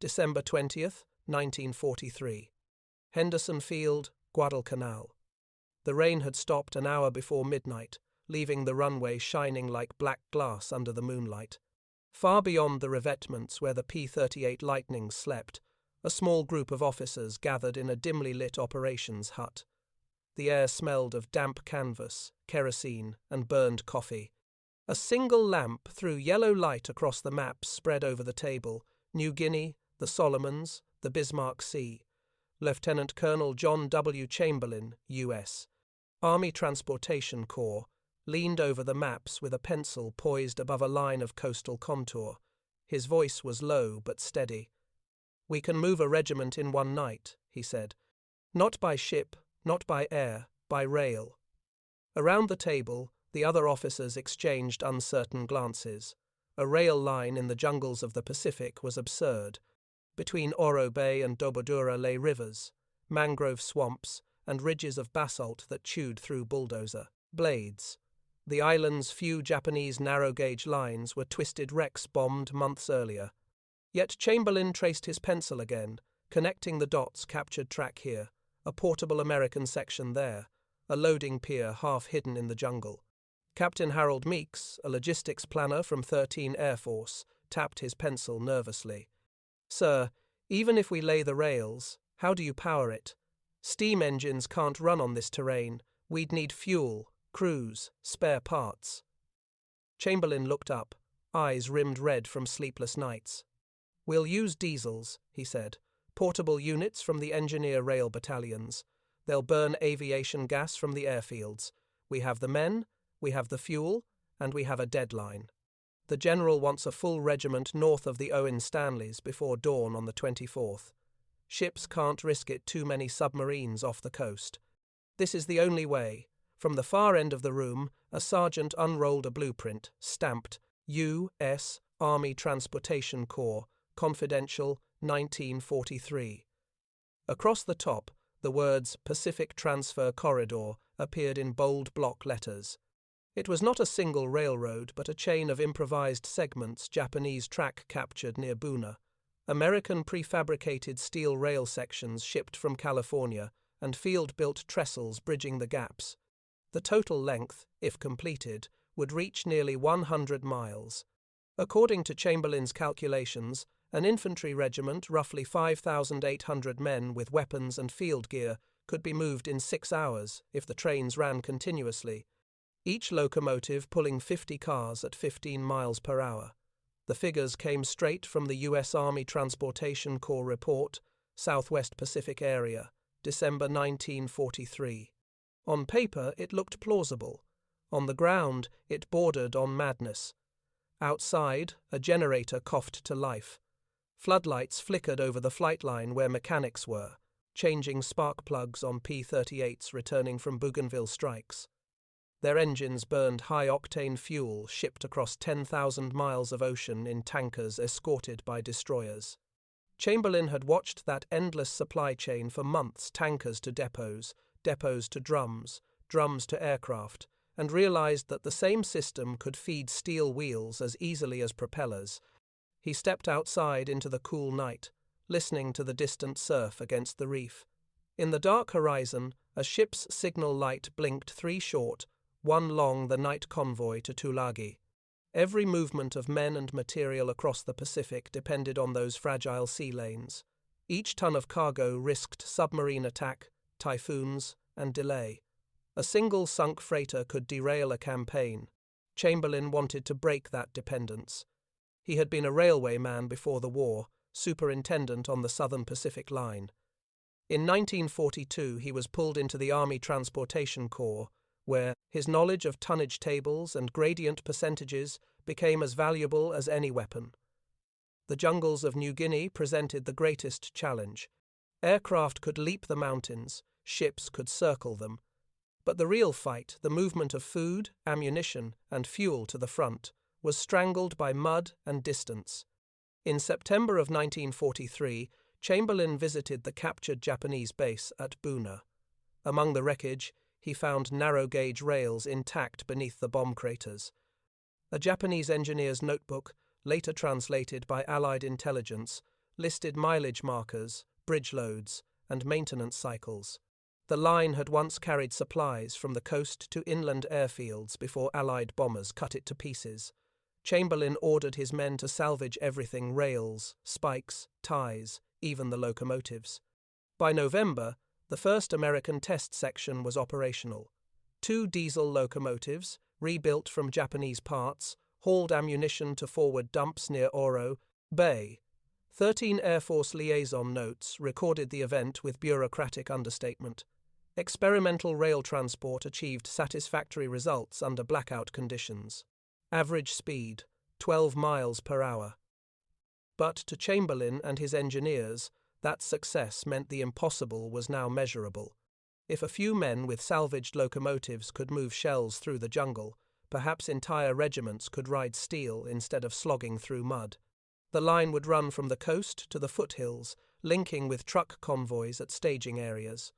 December 20th, 1943. Henderson Field, Guadalcanal. The rain had stopped an hour before midnight, leaving the runway shining like black glass under the moonlight. Far beyond the revetments where the P-38 Lightnings slept, a small group of officers gathered in a dimly lit operations hut. The air smelled of damp canvas, kerosene, and burned coffee. A single lamp threw yellow light across the maps spread over the table: New Guinea, the Solomons, the Bismarck Sea. Lieutenant Colonel John W. Chamberlin, U.S. Army Transportation Corps, leaned over the maps with a pencil poised above a line of coastal contour. His voice was low but steady. "We can move a regiment in one night," he said. "Not by ship, not by air, by rail." Around the table, the other officers exchanged uncertain glances. A rail line in the jungles of the Pacific was absurd. Between Oro Bay and Dobodura lay rivers, mangrove swamps, and ridges of basalt that chewed through bulldozer blades. The island's few Japanese narrow-gauge lines were twisted wrecks bombed months earlier. Yet Chamberlin traced his pencil again, connecting the dots: captured track here, a portable American section there, a loading pier half hidden in the jungle. Captain Harold Meeks, a logistics planner from 13 Air Force, tapped his pencil nervously. "Sir, even if we lay the rails, how do you power it? Steam engines can't run on this terrain. We'd need fuel, crews, spare parts." Chamberlin looked up, eyes rimmed red from sleepless nights. "We'll use diesels," he said, "portable units from the engineer rail battalions. They'll burn aviation gas from the airfields. We have the men, we have the fuel, and we have a deadline. The general wants a full regiment north of the Owen Stanleys before dawn on the 24th. Ships can't risk it, too many submarines off the coast. This is the only way." From the far end of the room, a sergeant unrolled a blueprint, stamped U.S. Army Transportation Corps, Confidential, 1943. Across the top, the words Pacific Transfer Corridor appeared in bold block letters. It was not a single railroad, but a chain of improvised segments Japanese track captured near Buna, American prefabricated steel rail sections shipped from California, and field-built trestles bridging the gaps. The total length, if completed, would reach nearly 100 miles. According to Chamberlin's calculations, an infantry regiment, roughly 5,800 men with weapons and field gear, could be moved in 6 hours if the trains ran continuously, each locomotive pulling 50 cars at 15 miles per hour. The figures came straight from the U.S. Army Transportation Corps Report, Southwest Pacific Area, December 1943. On paper, it looked plausible. On the ground, it bordered on madness. Outside, a generator coughed to life. Floodlights flickered over the flight line where mechanics were, changing spark plugs on P-38s returning from Bougainville strikes. Their engines burned high-octane fuel shipped across 10,000 miles of ocean in tankers escorted by destroyers. Chamberlin had watched that endless supply chain for months: tankers to depots, depots to drums, drums to aircraft, and realized that the same system could feed steel wheels as easily as propellers. He stepped outside into the cool night, listening to the distant surf against the reef. In the dark horizon, a ship's signal light blinked 3 short, 1 long, the night convoy to Tulagi. Every movement of men and material across the Pacific depended on those fragile sea lanes. Each ton of cargo risked submarine attack, typhoons, and delay. A single sunk freighter could derail a campaign. Chamberlin wanted to break that dependence. He had been a railway man before the war, superintendent on the Southern Pacific Line. In 1942, he was pulled into the Army Transportation Corps, where his knowledge of tonnage tables and gradient percentages became as valuable as any weapon. The jungles of New Guinea presented the greatest challenge. Aircraft could leap the mountains, ships could circle them. But the real fight, the movement of food, ammunition, and fuel to the front, was strangled by mud and distance. In September of 1943, Chamberlin visited the captured Japanese base at Buna. Among the wreckage, he found narrow-gauge rails intact beneath the bomb craters. A Japanese engineer's notebook, later translated by Allied intelligence, listed mileage markers, bridge loads, and maintenance cycles. The line had once carried supplies from the coast to inland airfields before Allied bombers cut it to pieces. Chamberlin ordered his men to salvage everything: rails, spikes, ties, even the locomotives. By November, the first American test section was operational. 2 diesel locomotives, rebuilt from Japanese parts, hauled ammunition to forward dumps near Oro Bay. 13 Air Force liaison notes recorded the event with bureaucratic understatement. Experimental rail transport achieved satisfactory results under blackout conditions. Average speed, 12 miles per hour. But to Chamberlin and his engineers, that success meant the impossible was now measurable. If a few men with salvaged locomotives could move shells through the jungle, perhaps entire regiments could ride steel instead of slogging through mud. The line would run from the coast to the foothills, linking with truck convoys at staging areas.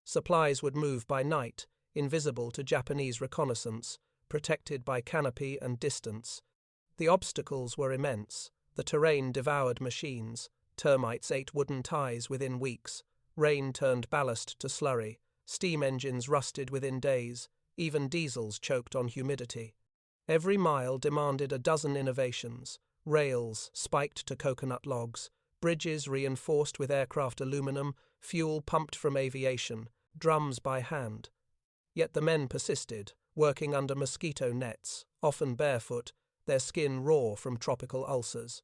Supplies would move by night, invisible to Japanese reconnaissance, protected by canopy and distance. The obstacles were immense. The terrain devoured machines. Termites ate wooden ties within weeks. Rain turned ballast to slurry. Steam engines rusted within days. Even diesels choked on humidity. Every mile demanded a dozen innovations: rails spiked to coconut logs, bridges reinforced with aircraft aluminum, fuel pumped from aviation, drums by hand. Yet the men persisted, working under mosquito nets, often barefoot, their skin raw from tropical ulcers.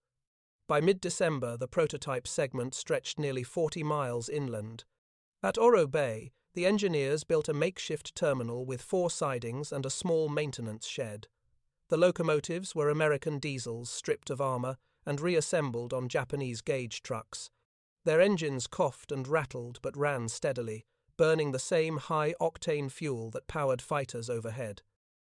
By mid-December, the prototype segment stretched nearly 40 miles inland. At Oro Bay, the engineers built a makeshift terminal with 4 sidings and a small maintenance shed. The locomotives were American diesels stripped of armor and reassembled on Japanese gauge trucks. Their engines coughed and rattled but ran steadily, burning the same high-octane fuel that powered fighters overhead.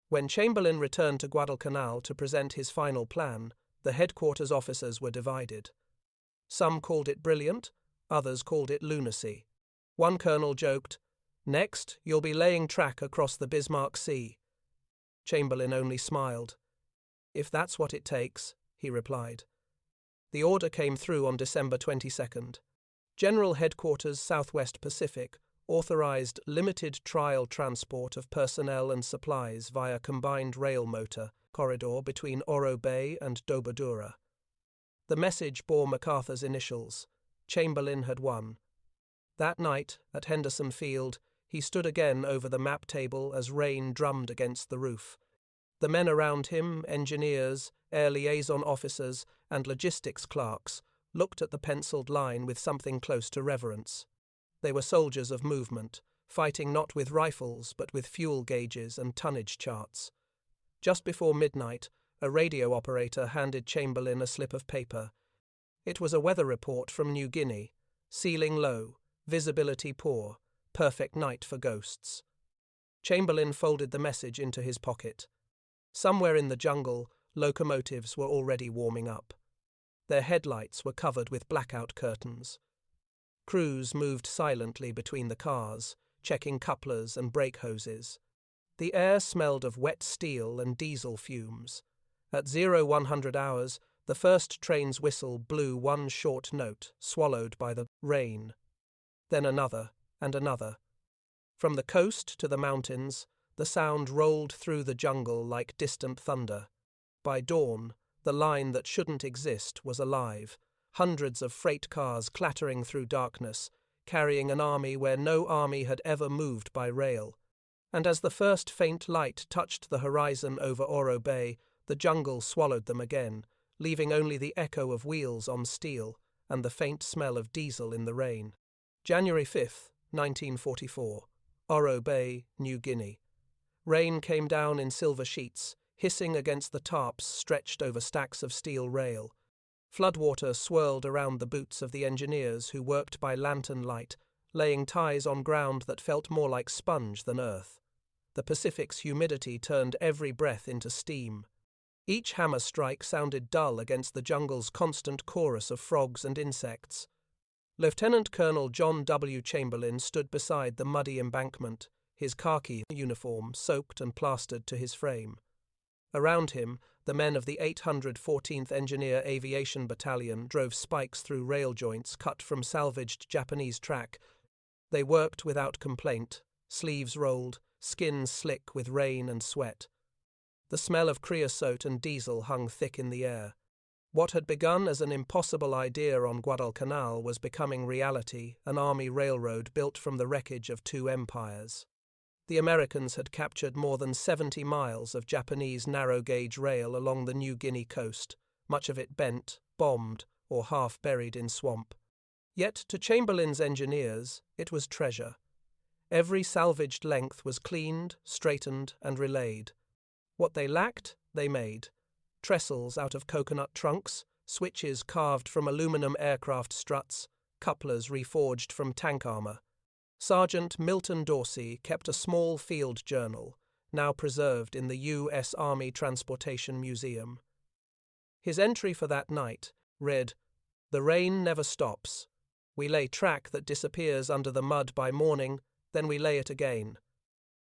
When Chamberlin returned to Guadalcanal to present his final plan, the headquarters officers were divided. Some called it brilliant, others called it lunacy. One colonel joked, "Next, you'll be laying track across the Bismarck Sea." Chamberlin only smiled. "If that's what it takes," he replied. The order came through on December 22nd. General Headquarters Southwest Pacific authorized limited trial transport of personnel and supplies via combined rail motor corridor between Oro Bay and Dobodura. The message bore MacArthur's initials. Chamberlin had won. That night, at Henderson Field, he stood again over the map table as rain drummed against the roof. The men around him, engineers, air liaison officers, and logistics clerks, looked at the penciled line with something close to reverence. They were soldiers of movement, fighting not with rifles but with fuel gauges and tonnage charts. Just before midnight, a radio operator handed Chamberlin a slip of paper. It was a weather report from New Guinea. Ceiling low, visibility poor, perfect night for ghosts. Chamberlin folded the message into his pocket. Somewhere in the jungle, locomotives were already warming up. Their headlights were covered with blackout curtains. Crews moved silently between the cars, checking couplers and brake hoses. The air smelled of wet steel and diesel fumes. At 0100 hours, the first train's whistle blew one short note, swallowed by the rain. Then another, and another. From the coast to the mountains, the sound rolled through the jungle like distant thunder. By dawn, the line that shouldn't exist was alive, hundreds of freight cars clattering through darkness, carrying an army where no army had ever moved by rail. And as the first faint light touched the horizon over Oro Bay, the jungle swallowed them again, leaving only the echo of wheels on steel and the faint smell of diesel in the rain. January 5, 1944. Oro Bay, New Guinea. Rain came down in silver sheets, hissing against the tarps stretched over stacks of steel rail. Floodwater swirled around the boots of the engineers who worked by lantern light, laying ties on ground that felt more like sponge than earth. The Pacific's humidity turned every breath into steam. Each hammer strike sounded dull against the jungle's constant chorus of frogs and insects. Lieutenant Colonel John W. Chamberlin stood beside the muddy embankment, his khaki uniform soaked and plastered to his frame. Around him, the men of the 814th Engineer Aviation Battalion drove spikes through rail joints cut from salvaged Japanese track. They worked without complaint, sleeves rolled, skins slick with rain and sweat. The smell of creosote and diesel hung thick in the air. What had begun as an impossible idea on Guadalcanal was becoming reality, an army railroad built from the wreckage of two empires. The Americans had captured more than 70 miles of Japanese narrow-gauge rail along the New Guinea coast, much of it bent, bombed, or half buried in swamp. Yet, to Chamberlin's engineers, it was treasure. Every salvaged length was cleaned, straightened, and relayed. What they lacked, they made. Trestles out of coconut trunks, switches carved from aluminum aircraft struts, couplers reforged from tank armor. Sergeant Milton Dorsey kept a small field journal, now preserved in the U.S. Army Transportation Museum. His entry for that night read, "The rain never stops. We lay track that disappears under the mud by morning, then we lay it again.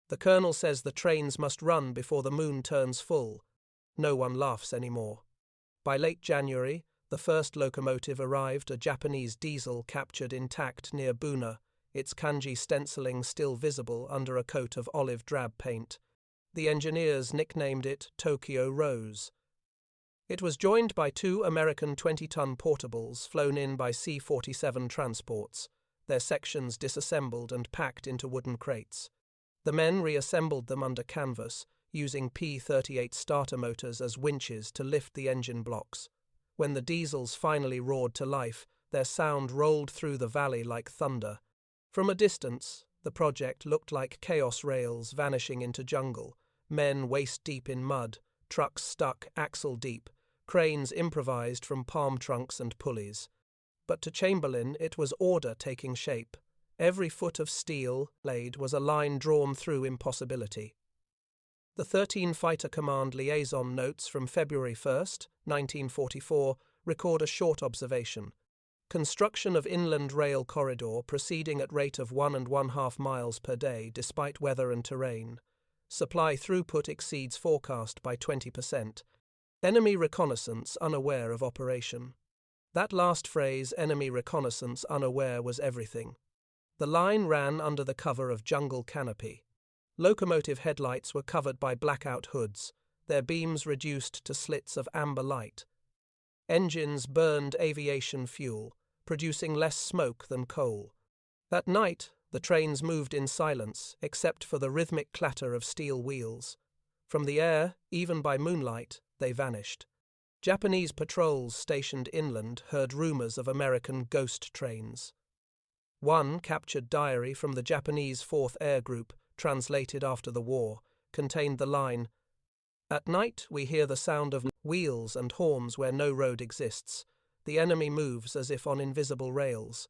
The colonel says the trains must run before the moon turns full. No one laughs anymore." By late January, the first locomotive arrived, a Japanese diesel captured intact near Buna, its kanji stenciling still visible under a coat of olive drab paint. The engineers nicknamed it Tokyo Rose. It was joined by two American 20-ton portables flown in by C-47 transports, their sections disassembled and packed into wooden crates. The men reassembled them under canvas, using P-38 starter motors as winches to lift the engine blocks. When the diesels finally roared to life, their sound rolled through the valley like thunder. From a distance, the project looked like chaos rails vanishing into jungle, men waist-deep in mud, trucks stuck axle-deep, cranes improvised from palm trunks and pulleys. But to Chamberlin it was order taking shape. Every foot of steel laid was a line drawn through impossibility. The 13 Fighter Command liaison notes from February 1, 1944, record a short observation. Construction of inland rail corridor proceeding at rate of 1.5 miles per day despite weather and terrain. Supply throughput exceeds forecast by 20%. Enemy reconnaissance unaware of operation. That last phrase, enemy reconnaissance unaware, was everything. The line ran under the cover of jungle canopy. Locomotive headlights were covered by blackout hoods, their beams reduced to slits of amber light. Engines burned aviation fuel, producing less smoke than coal. That night, the trains moved in silence, except for the rhythmic clatter of steel wheels. From the air, even by moonlight, they vanished. Japanese patrols stationed inland heard rumors of American ghost trains. One captured diary from the Japanese 4th Air Group, translated after the war, contained the line, "At night we hear the sound of wheels and horns where no road exists. The enemy moves as if on invisible rails."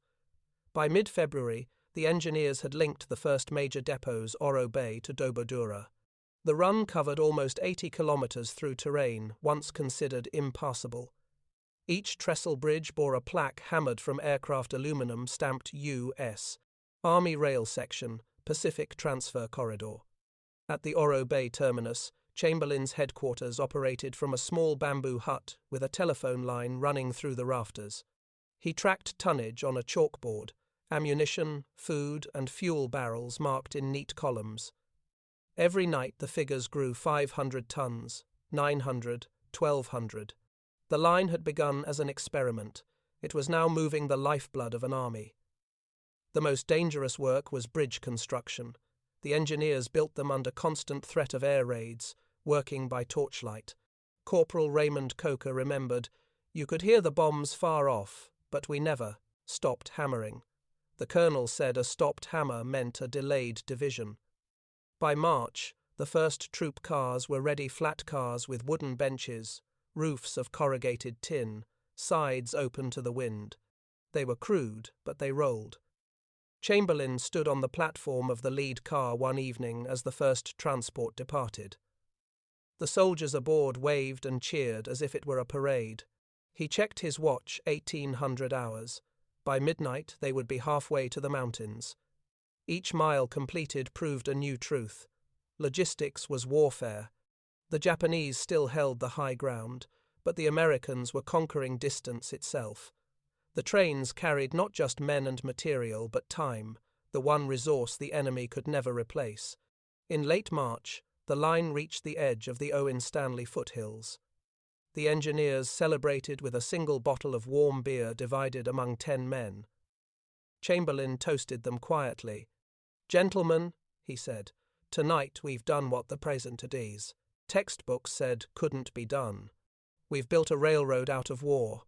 By mid-February, the engineers had linked the first major depots, Oro Bay to Dobodura. The run covered almost 80 kilometers through terrain once considered impassable. Each trestle bridge bore a plaque hammered from aircraft aluminum stamped U.S. Army Rail Section, Pacific Transfer Corridor. At the Oro Bay terminus, Chamberlin's headquarters operated from a small bamboo hut with a telephone line running through the rafters. He tracked tonnage on a chalkboard, ammunition, food, and fuel barrels marked in neat columns. Every night the figures grew 500 tons, 900, 1,200. The line had begun as an experiment. It was now moving the lifeblood of an army. The most dangerous work was bridge construction. The engineers built them under constant threat of air raids, working by torchlight. Corporal Raymond Coker remembered, "You could hear the bombs far off, but we never stopped hammering." The colonel said a stopped hammer meant a delayed division. By March, the first troop cars were ready, flat cars with wooden benches, roofs of corrugated tin, sides open to the wind. They were crude, but they rolled. Chamberlin stood on the platform of the lead car one evening as the first transport departed. The soldiers aboard waved and cheered as if it were a parade. He checked his watch, 1,800 hours. By midnight they would be halfway to the mountains. Each mile completed proved a new truth. Logistics was warfare. The Japanese still held the high ground, but the Americans were conquering distance itself. The trains carried not just men and material, but time, the one resource the enemy could never replace. In late March, the line reached the edge of the Owen Stanley foothills. The engineers celebrated with a single bottle of warm beer divided among 10 men. Chamberlin toasted them quietly. "Gentlemen," he said, "tonight we've done what the President's textbooks said couldn't be done. We've built a railroad out of war."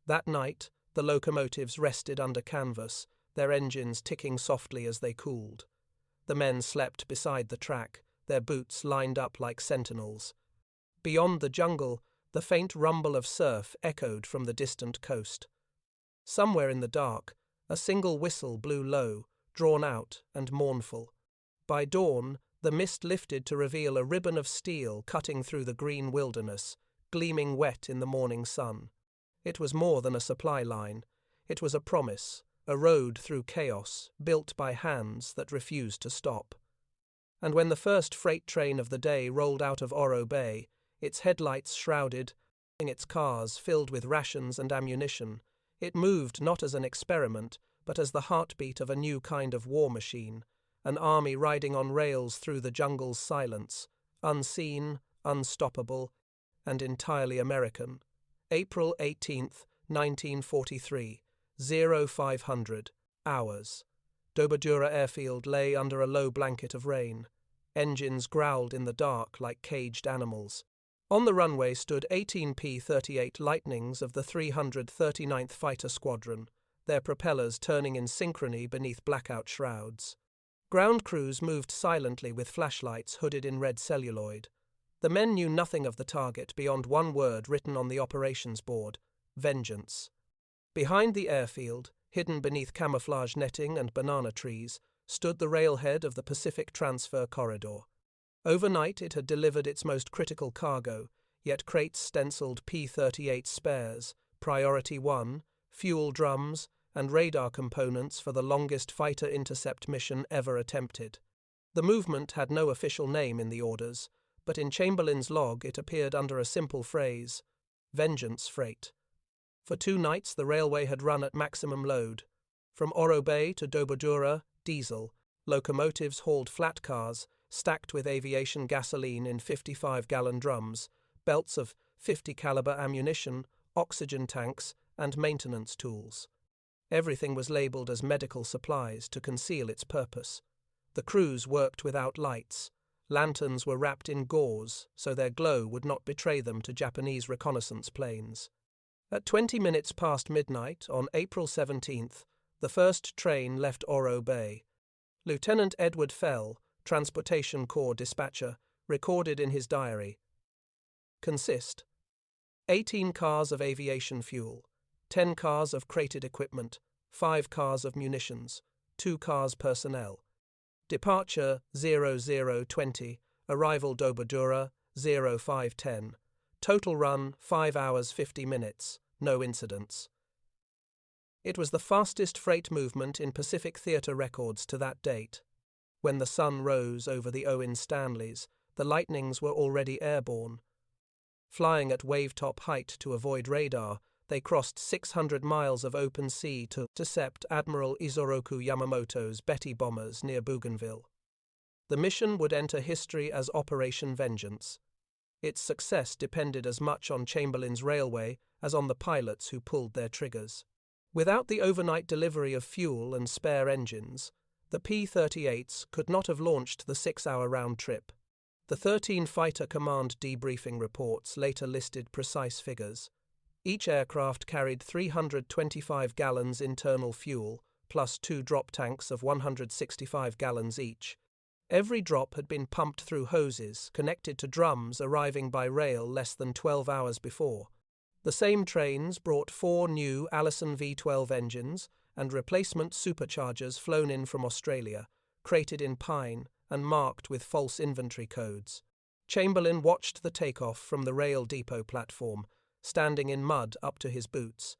That night, the locomotives rested under canvas, their engines ticking softly as they cooled. The men slept beside the track, their boots lined up like sentinels. Beyond the jungle, the faint rumble of surf echoed from the distant coast. Somewhere in the dark, a single whistle blew low, drawn out and mournful. By dawn, the mist lifted to reveal a ribbon of steel cutting through the green wilderness, gleaming wet in the morning sun. It was more than a supply line. It was a promise, a road through chaos, built by hands that refused to stop. And when the first freight train of the day rolled out of Oro Bay, its headlights shrouded, its cars filled with rations and ammunition, it moved not as an experiment, but as the heartbeat of a new kind of war machine, an army riding on rails through the jungle's silence, unseen, unstoppable, and entirely American. April 18th, 1943, 0500 hours. Dobodura airfield lay under a low blanket of rain. Engines growled in the dark like caged animals. On the runway stood 18 P-38 Lightnings of the 339th Fighter Squadron, their propellers turning in synchrony beneath blackout shrouds. Ground crews moved silently with flashlights hooded in red celluloid. The men knew nothing of the target beyond one word written on the operations board: vengeance. Behind the airfield, hidden beneath camouflage netting and banana trees, stood the railhead of the Pacific Transfer Corridor. Overnight it had delivered its most critical cargo, yet crates stenciled P-38 spares, Priority 1, fuel drums, and radar components for the longest fighter intercept mission ever attempted. The movement had no official name in the orders, but in Chamberlin's log it appeared under a simple phrase: Vengeance Freight. For 2 nights the railway had run at maximum load. From Oro Bay to Dobodura, diesel, locomotives hauled flat cars, stacked with aviation gasoline in 55-gallon drums, belts of 50-caliber ammunition, oxygen tanks, and maintenance tools. Everything was labeled as medical supplies to conceal its purpose. The crews worked without lights. Lanterns were wrapped in gauze so their glow would not betray them to Japanese reconnaissance planes. At 20 minutes past midnight on April 17th, the first train left Oro Bay. Lieutenant Edward Fell, Transportation Corps dispatcher, recorded in his diary: consist 18 cars of aviation fuel, 10 cars of crated equipment, 5 cars of munitions, 2 cars personnel. Departure 0020, arrival Dobodura 0510. Total run 5 hours 50 minutes, no incidents. It was the fastest freight movement in Pacific Theatre records to that date. When the sun rose over the Owen Stanleys, the Lightnings were already airborne. Flying at wave-top height to avoid radar, they crossed 600 miles of open sea to intercept Admiral Isoroku Yamamoto's Betty bombers near Bougainville. The mission would enter history as Operation Vengeance. Its success depended as much on Chamberlin's railway as on the pilots who pulled their triggers. Without the overnight delivery of fuel and spare engines, the P-38s could not have launched the 6-hour round trip. The 13 Fighter Command debriefing reports later listed precise figures. Each aircraft carried 325 gallons internal fuel, plus 2 drop tanks of 165 gallons each. Every drop had been pumped through hoses connected to drums arriving by rail less than 12 hours before. The same trains brought 4 new Allison V12 engines and replacement superchargers flown in from Australia, crated in pine and marked with false inventory codes. Chamberlin watched the takeoff from the rail depot platform, standing in mud up to his boots.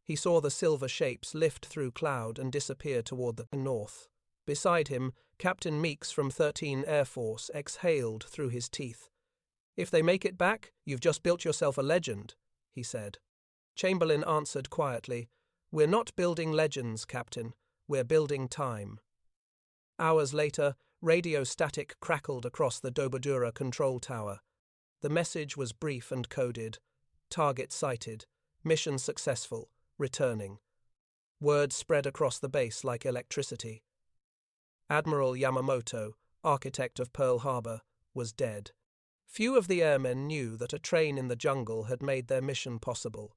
He saw the silver shapes lift through cloud and disappear toward the north. Beside him, Captain Meeks from 13 Air Force exhaled through his teeth. "If they make it back, you've just built yourself a legend," he said. Chamberlin answered quietly, "We're not building legends, Captain. We're building time." Hours later, radio static crackled across the Dobodura control tower. The message was brief and coded. Target sighted. Mission successful. Returning. Words spread across the base like electricity. Admiral Yamamoto, architect of Pearl Harbor, was dead. Few of the airmen knew that a train in the jungle had made their mission possible.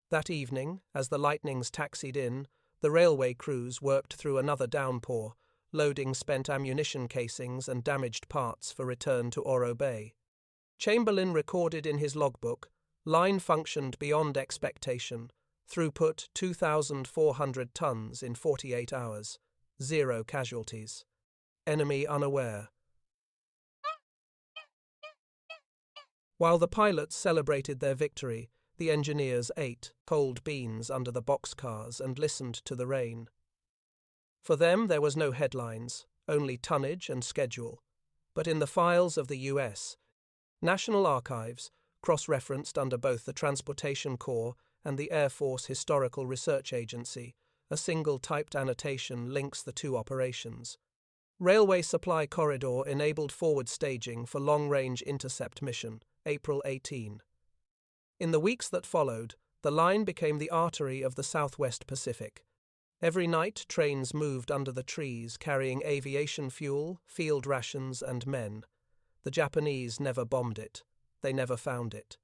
That evening, as the Lightnings taxied in, the railway crews worked through another downpour, loading spent ammunition casings and damaged parts for return to Oro Bay. Chamberlin recorded in his logbook, "Line functioned beyond expectation. Throughput 2,400 tons in 48 hours. 0 casualties. Enemy unaware." While the pilots celebrated their victory, the engineers ate cold beans under the boxcars and listened to the rain. For them there was no headlines, only tonnage and schedule. But in the files of the U.S. National Archives, cross-referenced under both the Transportation Corps and the Air Force Historical Research Agency, a single typed annotation links the two operations. Railway Supply Corridor enabled forward staging for long-range intercept mission, April 18. In the weeks that followed, the line became the artery of the Southwest Pacific. Every night, trains moved under the trees carrying aviation fuel, field rations, and men. The Japanese never bombed it. They never found it.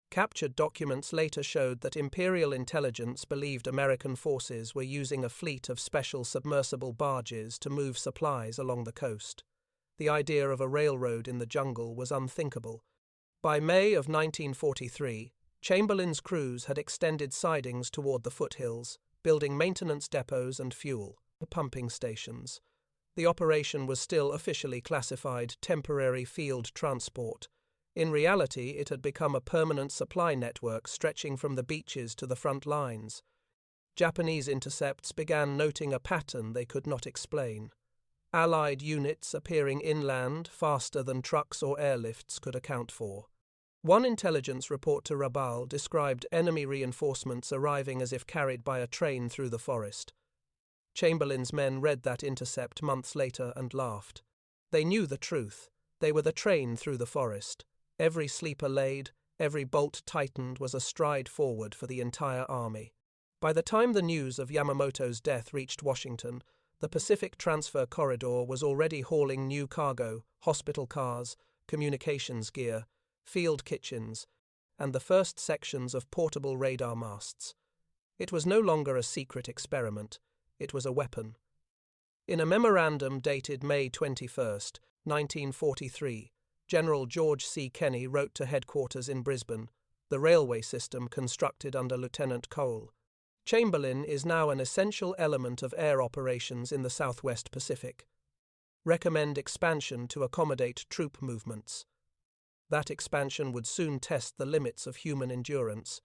Captured documents later showed that Imperial intelligence believed American forces were using a fleet of special submersible barges to move supplies along the coast. The idea of a railroad in the jungle was unthinkable. By May of 1943, Chamberlin's crews had extended sidings toward the foothills, building maintenance depots and fuel pumping stations. The operation was still officially classified temporary field transport. In reality, it had become a permanent supply network stretching from the beaches to the front lines. Japanese intercepts began noting a pattern they could not explain. Allied units appearing inland faster than trucks or airlifts could account for. One intelligence report to Rabaul described enemy reinforcements arriving as if carried by a train through the forest. Chamberlin's men read that intercept months later and laughed. They knew the truth. They were the train through the forest. Every sleeper laid, every bolt tightened was a stride forward for the entire army. By the time the news of Yamamoto's death reached Washington, the Pacific Transfer Corridor was already hauling new cargo, hospital cars, communications gear, field kitchens, and the first sections of portable radar masts. It was no longer a secret experiment. It was a weapon. In a memorandum dated May 21, 1943, General George C. Kenney wrote to headquarters in Brisbane, the railway system constructed under Lieutenant Cole. Chamberlin is now an essential element of air operations in the Southwest Pacific. Recommend expansion to accommodate troop movements. That expansion would soon test the limits of human endurance.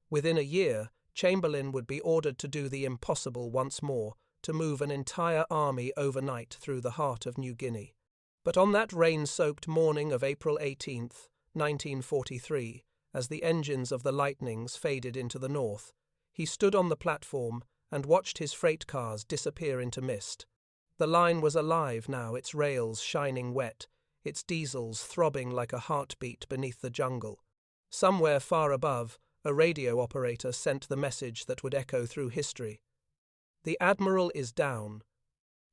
Within a year, Chamberlin would be ordered to do the impossible once more, to move an entire army overnight through the heart of New Guinea. But on that rain-soaked morning of April 18, 1943, as the engines of the Lightnings faded into the north, he stood on the platform and watched his freight cars disappear into mist. The line was alive now, its rails shining wet, its diesels throbbing like a heartbeat beneath the jungle. Somewhere far above, a radio operator sent the message that would echo through history. The Admiral is down.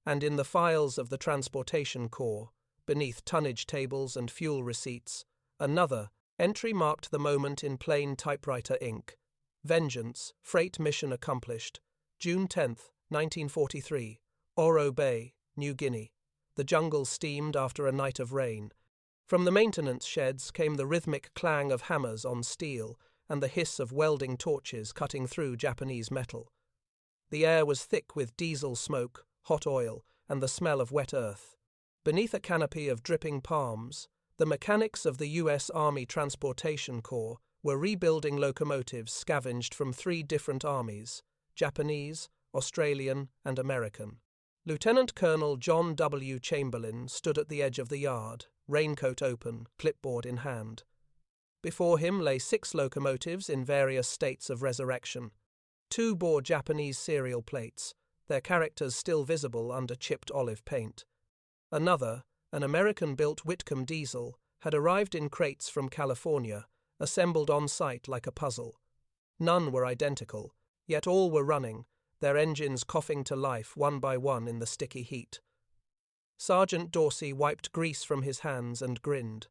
And in the files of the Transportation Corps, beneath tonnage tables and fuel receipts, another entry marked the moment in plain typewriter ink. Vengeance, freight mission accomplished. June 10, 1943, Oro Bay, New Guinea. The jungle steamed after a night of rain. From the maintenance sheds came the rhythmic clang of hammers on steel and the hiss of welding torches cutting through Japanese metal. The air was thick with diesel smoke, hot oil, and the smell of wet earth. Beneath a canopy of dripping palms, the mechanics of the U.S. Army Transportation Corps were rebuilding locomotives scavenged from 3 different armies, Japanese, Australian, and American. Lieutenant Colonel John W. Chamberlin stood at the edge of the yard, raincoat open, clipboard in hand. Before him lay 6 locomotives in various states of resurrection. 2 bore Japanese serial plates, their characters still visible under chipped olive paint. Another, an American-built Whitcomb diesel, had arrived in crates from California, assembled on site like a puzzle. None were identical, yet all were running, their engines coughing to life one by one in the sticky heat. Sergeant Dorsey wiped grease from his hands and grinned.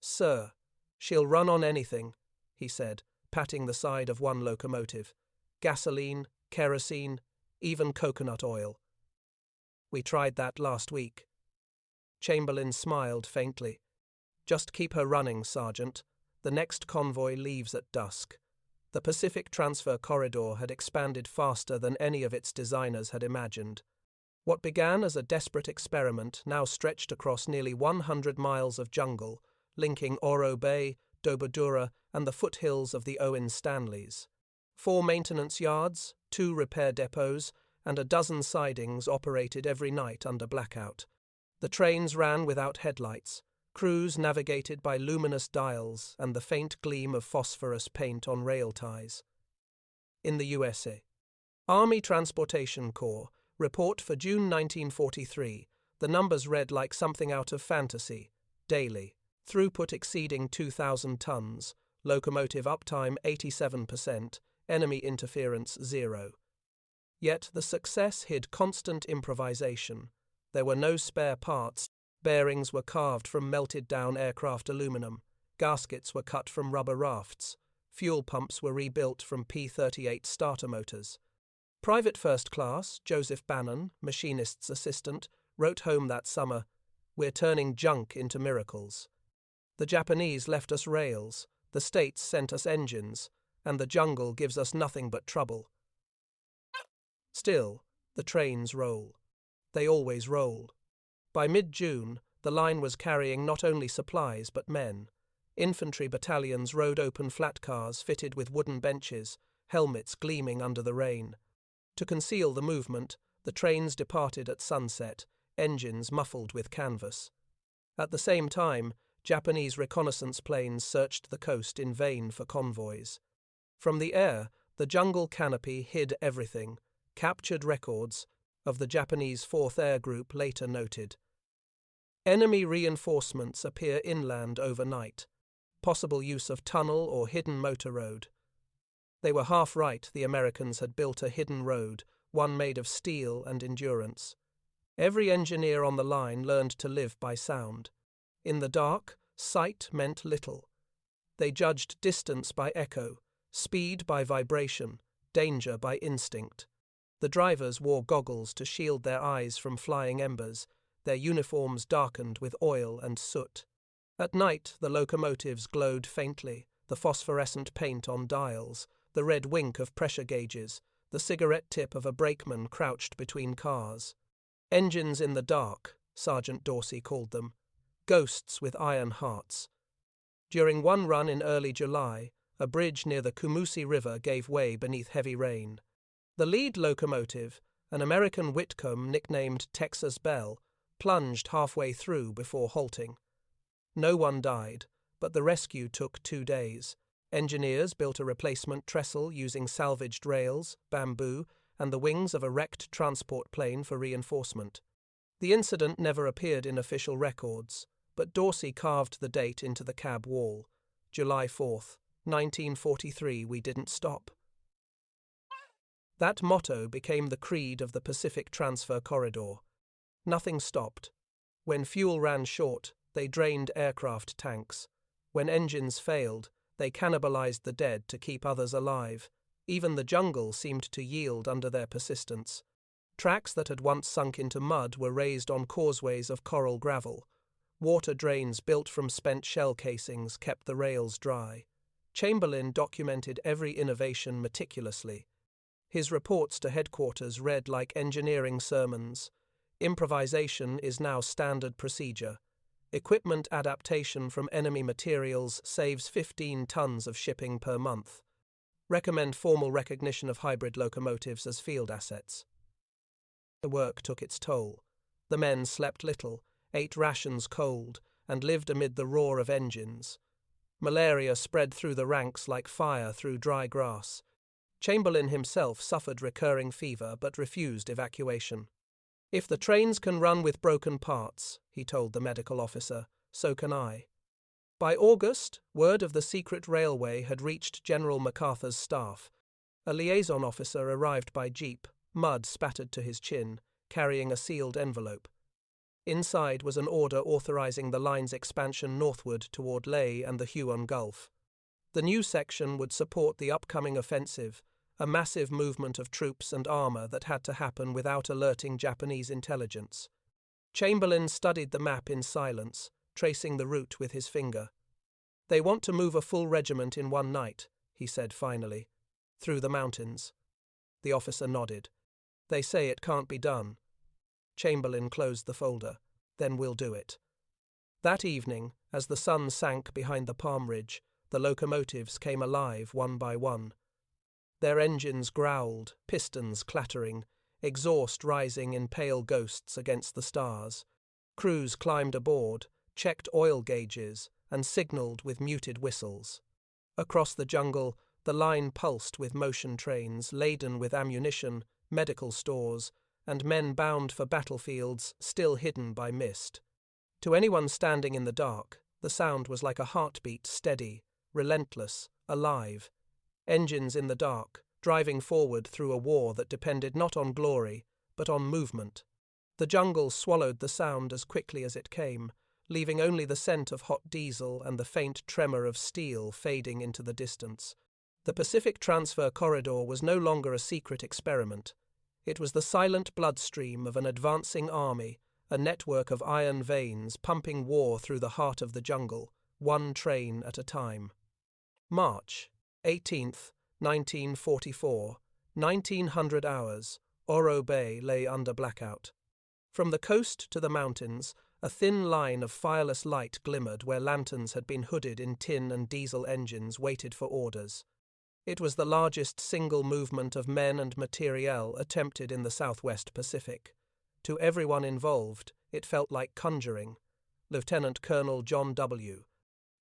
"Sir, she'll run on anything," he said, patting the side of one locomotive. "Gasoline, kerosene, even coconut oil. We tried that last week." Chamberlin smiled faintly. "Just keep her running, Sergeant. The next convoy leaves at dusk." The Pacific Transfer Corridor had expanded faster than any of its designers had imagined. What began as a desperate experiment now stretched across nearly 100 miles of jungle, linking Oro Bay, Dobodura, and the foothills of the Owen Stanleys. 4 maintenance yards, 2 repair depots, and a dozen sidings operated every night under blackout. The trains ran without headlights, crews navigated by luminous dials and the faint gleam of phosphorus paint on rail ties. In the USA. Army Transportation Corps, report for June 1943, the numbers read like something out of fantasy. Daily. Throughput exceeding 2,000 tons, locomotive uptime 87%, enemy interference 0. Yet the success hid constant improvisation. There were no spare parts, bearings were carved from melted-down aircraft aluminum, gaskets were cut from rubber rafts, fuel pumps were rebuilt from P-38 starter motors. Private First Class Joseph Bannon, machinist's assistant, wrote home that summer, "We're turning junk into miracles. The Japanese left us rails, the States sent us engines, and the jungle gives us nothing but trouble." Still, the trains roll. They always rolled. By mid-June, the line was carrying not only supplies but men. Infantry battalions rode open flat cars fitted with wooden benches, helmets gleaming under the rain. To conceal the movement, the trains departed at sunset, engines muffled with canvas. At the same time, Japanese reconnaissance planes searched the coast in vain for convoys. From the air, the jungle canopy hid everything. Captured records of the Japanese 4th Air Group later noted. Enemy reinforcements appear inland overnight. Possible use of tunnel or hidden motor road. They were half right. The Americans had built a hidden road, one made of steel and endurance. Every engineer on the line learned to live by sound. In the dark, sight meant little. They judged distance by echo, speed by vibration, danger by instinct. The drivers wore goggles to shield their eyes from flying embers, their uniforms darkened with oil and soot. At night, the locomotives glowed faintly, the phosphorescent paint on dials, the red wink of pressure gauges, the cigarette tip of a brakeman crouched between cars. Engines in the dark, Sergeant Dorsey called them. Ghosts with iron hearts. During one run in early July, a bridge near the Kumusi River gave way beneath heavy rain. The lead locomotive, an American Whitcomb nicknamed Texas Belle, plunged halfway through before halting. No one died, but the rescue took 2 days. Engineers built a replacement trestle using salvaged rails, bamboo, and the wings of a wrecked transport plane for reinforcement. The incident never appeared in official records, but Dorsey carved the date into the cab wall. July 4th, 1943, we didn't stop. That motto became the creed of the Pacific Transfer Corridor. Nothing stopped. When fuel ran short, they drained aircraft tanks. When engines failed, they cannibalized the dead to keep others alive. Even the jungle seemed to yield under their persistence. Tracks that had once sunk into mud were raised on causeways of coral gravel. Water drains built from spent shell casings kept the rails dry. Chamberlin documented every innovation meticulously. His reports to headquarters read like engineering sermons. Improvisation is now standard procedure. Equipment adaptation from enemy materials saves 15 tons of shipping per month. Recommend formal recognition of hybrid locomotives as field assets. The work took its toll. The men slept little, ate rations cold, and lived amid the roar of engines. Malaria spread through the ranks like fire through dry grass. Chamberlin himself suffered recurring fever but refused evacuation. "If the trains can run with broken parts," he told the medical officer, "so can I." By August, word of the secret railway had reached General MacArthur's staff. A liaison officer arrived by jeep, mud spattered to his chin, carrying a sealed envelope. Inside was an order authorizing the line's expansion northward toward Leh and the Huon Gulf. The new section would support the upcoming offensive, a massive movement of troops and armor that had to happen without alerting Japanese intelligence. Chamberlin studied the map in silence, tracing the route with his finger. "They want to move a full regiment in one night," he said finally. "Through the mountains." The officer nodded. "They say it can't be done." Chamberlin closed the folder. "Then we'll do it." That evening, as the sun sank behind the palm ridge, the locomotives came alive one by one. Their engines growled, pistons clattering, exhaust rising in pale ghosts against the stars. Crews climbed aboard, checked oil gauges, and signaled with muted whistles. Across the jungle, the line pulsed with motion trains laden with ammunition, medical stores, and men bound for battlefields still hidden by mist. To anyone standing in the dark, the sound was like a heartbeat, steady, relentless, alive. Engines in the dark, driving forward through a war that depended not on glory, but on movement. The jungle swallowed the sound as quickly as it came, leaving only the scent of hot diesel and the faint tremor of steel fading into the distance. The Pacific Transfer Corridor was no longer a secret experiment. It was the silent bloodstream of an advancing army, a network of iron veins pumping war through the heart of the jungle, one train at a time. March 18th, 1944, 1900 hours, Oro Bay lay under blackout. From the coast to the mountains, a thin line of fireless light glimmered where lanterns had been hooded in tin and diesel engines waited for orders. It was the largest single movement of men and materiel attempted in the Southwest Pacific. To everyone involved, it felt like conjuring. Lieutenant Colonel John W.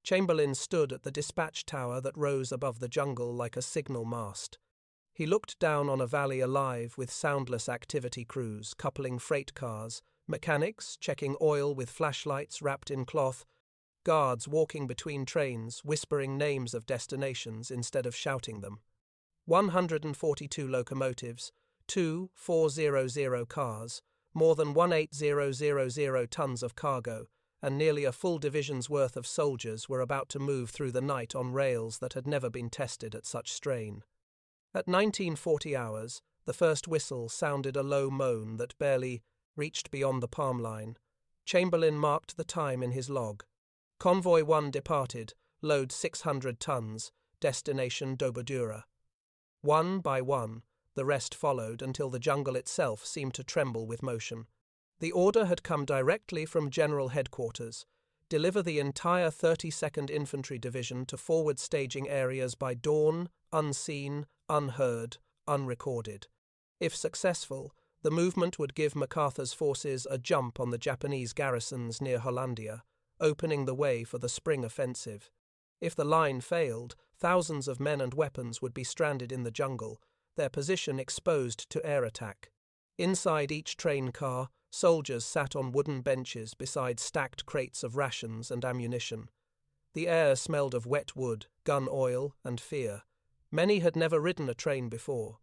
Chamberlin stood at the dispatch tower that rose above the jungle like a signal mast. He looked down on a valley alive with soundless activity crews coupling freight cars, mechanics checking oil with flashlights wrapped in cloth, guards walking between trains, whispering names of destinations instead of shouting them. 142 locomotives, 2 400 cars, more than 18,000 tons of cargo, and nearly a full division's worth of soldiers were about to move through the night on rails that had never been tested at such strain. At 1940 hours, the first whistle sounded a low moan that barely reached beyond the palm line. Chamberlin marked the time in his log. Convoy 1 departed, load 600 tons, destination Dobodura. One by one, the rest followed until the jungle itself seemed to tremble with motion. The order had come directly from General Headquarters: deliver the entire 32nd Infantry Division to forward staging areas by dawn, unseen, unheard, unrecorded. If successful, the movement would give MacArthur's forces a jump on the Japanese garrisons near Hollandia, opening the way for the spring offensive. If the line failed, thousands of men and weapons would be stranded in the jungle, their position exposed to air attack. Inside each train car, soldiers sat on wooden benches beside stacked crates of rations and ammunition. The air smelled of wet wood, gun oil, and fear. Many had never ridden a train before.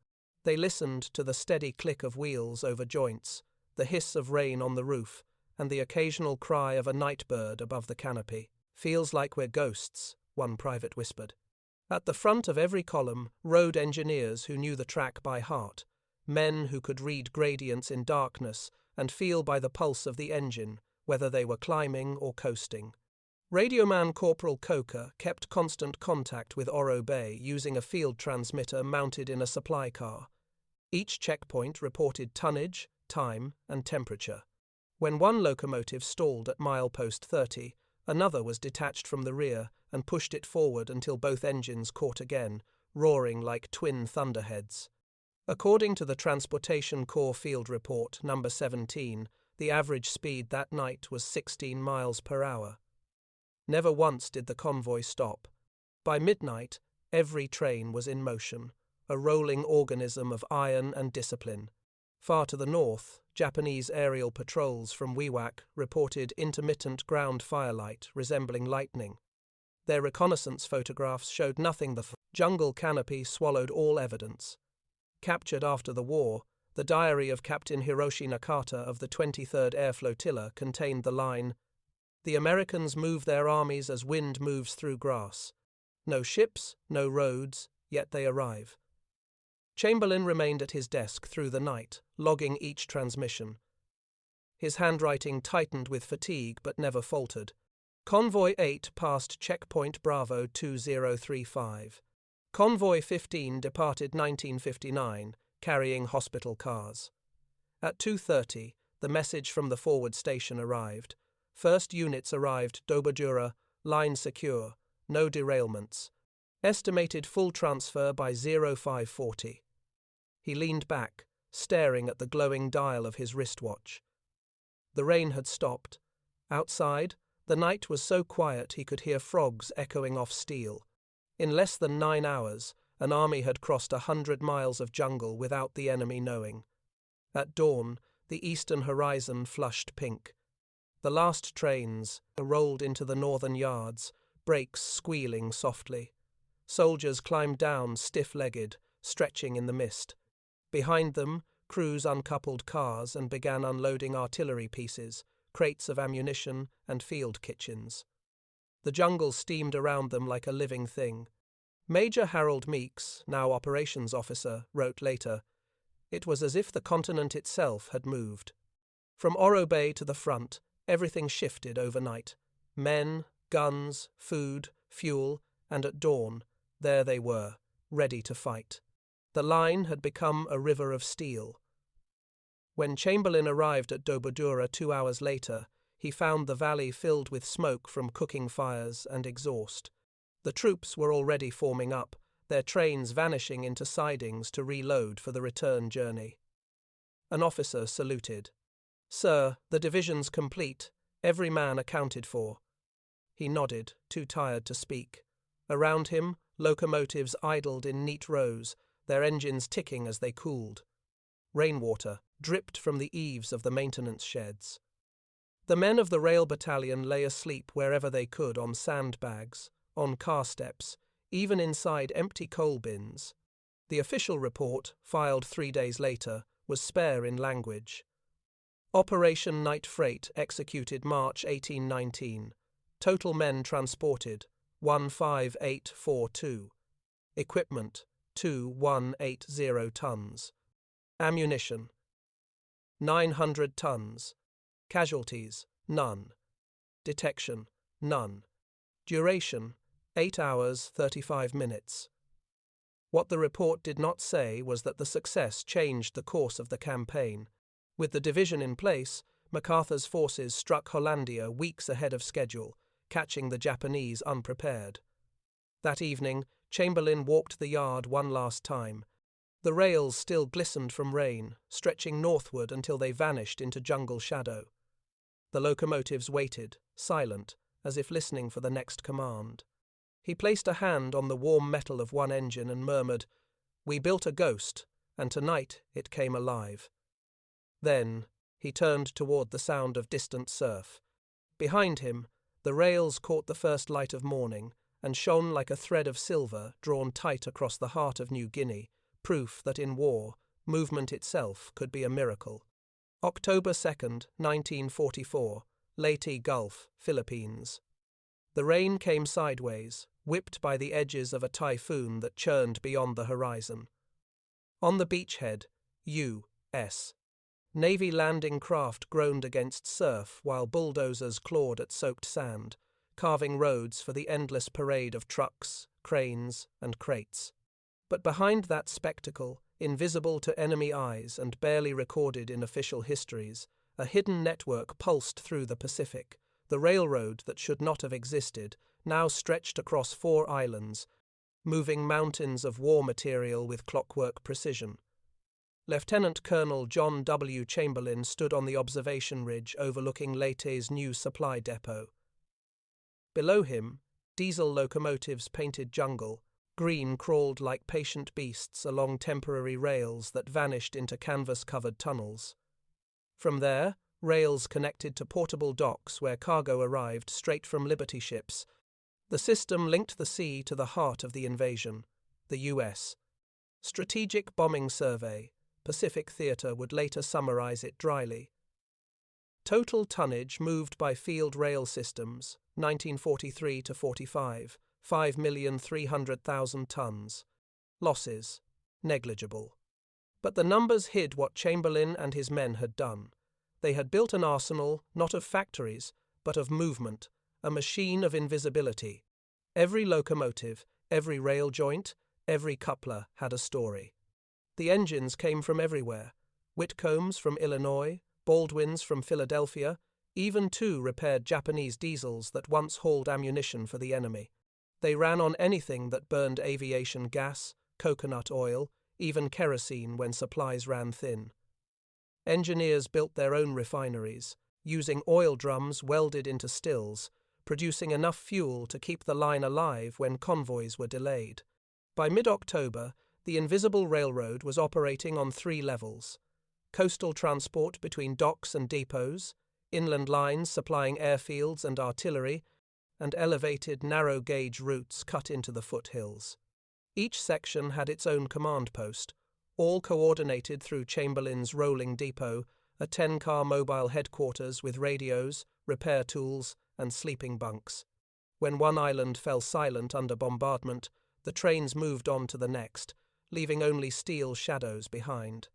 They listened to the steady click of wheels over joints, the hiss of rain on the roof, and the occasional cry of a night bird above the canopy. "Feels like we're ghosts," one private whispered. At the front of every column, road engineers who knew the track by heart, men who could read gradients in darkness and feel by the pulse of the engine whether they were climbing or coasting. Radioman Corporal Coker kept constant contact with Oro Bay using a field transmitter mounted in a supply car. Each checkpoint reported tonnage, time, and temperature. When one locomotive stalled at milepost 30, another was detached from the rear and pushed it forward until both engines caught again, roaring like twin thunderheads. According to the Transportation Corps Field Report number 17, the average speed that night was 16 miles per hour. Never once did the convoy stop. By midnight, every train was in motion, a rolling organism of iron and discipline. Far to the north, Japanese aerial patrols from Wewak reported intermittent ground firelight resembling lightning. Their reconnaissance photographs showed nothing. The jungle canopy swallowed all evidence. Captured after the war, the diary of Captain Hiroshi Nakata of the 23rd Air Flotilla contained the line, "The Americans move their armies as wind moves through grass. No ships, no roads, yet they arrive." Chamberlin remained at his desk through the night, logging each transmission. His handwriting tightened with fatigue but never faltered. Convoy 8 passed checkpoint Bravo 2035. Convoy 15 departed 1959, carrying hospital cars. At 2:30, the message from the forward station arrived. First units arrived Dobodura, line secure, no derailments. Estimated full transfer by 0540. He leaned back, staring at the glowing dial of his wristwatch. The rain had stopped. Outside, the night was so quiet he could hear frogs echoing off steel. In less than 9 hours, an army had crossed 100 miles of jungle without the enemy knowing. At dawn, the eastern horizon flushed pink. The last trains rolled into the northern yards, brakes squealing softly. Soldiers climbed down stiff-legged, stretching in the mist. Behind them, crews uncoupled cars and began unloading artillery pieces, crates of ammunition, and field kitchens. The jungle steamed around them like a living thing. Major Harold Meeks, now operations officer, wrote later, "It was as if the continent itself had moved. From Oro Bay to the front, everything shifted overnight. Men, guns, food, fuel, and at dawn, there they were, ready to fight. The line had become a river of steel." When Chamberlin arrived at Dobodura 2 hours later, he found the valley filled with smoke from cooking fires and exhaust. The troops were already forming up, their trains vanishing into sidings to reload for the return journey. An officer saluted. "Sir, the division's complete, every man accounted for." He nodded, too tired to speak. Around him, locomotives idled in neat rows, their engines ticking as they cooled. Rainwater dripped from the eaves of the maintenance sheds. The men of the rail battalion lay asleep wherever they could, on sandbags, on car steps, even inside empty coal bins. The official report, filed 3 days later, was spare in language. Operation Night Freight executed March 1819. Total men transported, 15842. Equipment, 2180 tons. Ammunition, 900 tons. Casualties, none. Detection, none. Duration, 8 hours 35 minutes. What the report did not say was that the success changed the course of the campaign. With the division in place, MacArthur's forces struck Hollandia weeks ahead of schedule, catching the Japanese unprepared. That evening, Chamberlin walked the yard one last time. The rails still glistened from rain, stretching northward until they vanished into jungle shadow. The locomotives waited, silent, as if listening for the next command. He placed a hand on the warm metal of one engine and murmured, "We built a ghost, and tonight it came alive." Then he turned toward the sound of distant surf. Behind him, the rails caught the first light of morning and shone like a thread of silver drawn tight across the heart of New Guinea, proof that in war, movement itself could be a miracle. October 2nd, 1944, Leyte Gulf, Philippines. The rain came sideways, whipped by the edges of a typhoon that churned beyond the horizon. On the beachhead, U.S. Navy landing craft groaned against surf while bulldozers clawed at soaked sand, carving roads for the endless parade of trucks, cranes, and crates. But behind that spectacle, invisible to enemy eyes and barely recorded in official histories, a hidden network pulsed through the Pacific. The railroad that should not have existed now stretched across 4 islands, moving mountains of war material with clockwork precision. Lieutenant Colonel John W. Chamberlin stood on the observation ridge overlooking Leyte's new supply depot. Below him, diesel locomotives painted jungle. Green crawled like patient beasts along temporary rails that vanished into canvas-covered tunnels. From there, rails connected to portable docks where cargo arrived straight from Liberty ships. The system linked the sea to the heart of the invasion, the U.S. Strategic Bombing Survey, Pacific Theater would later summarize it dryly. Total tonnage moved by field rail systems, 1943 to 45, 5,300,000 tons. Losses, negligible. But the numbers hid what Chamberlin and his men had done. They had built an arsenal, not of factories, but of movement, a machine of invisibility. Every locomotive, every rail joint, every coupler had a story. The engines came from everywhere. Whitcombs from Illinois, Baldwins from Philadelphia, even two repaired Japanese diesels that once hauled ammunition for the enemy. They ran on anything that burned aviation gas, coconut oil, even kerosene when supplies ran thin. Engineers built their own refineries, using oil drums welded into stills, producing enough fuel to keep the line alive when convoys were delayed. By mid-October, the invisible railroad was operating on 3 levels: coastal transport between docks and depots, inland lines supplying airfields and artillery, and elevated narrow-gauge routes cut into the foothills. Each section had its own command post, all coordinated through Chamberlin's rolling depot, a 10-car mobile headquarters with radios, repair tools, and sleeping bunks. When one island fell silent under bombardment, the trains moved on to the next, leaving only steel shadows behind.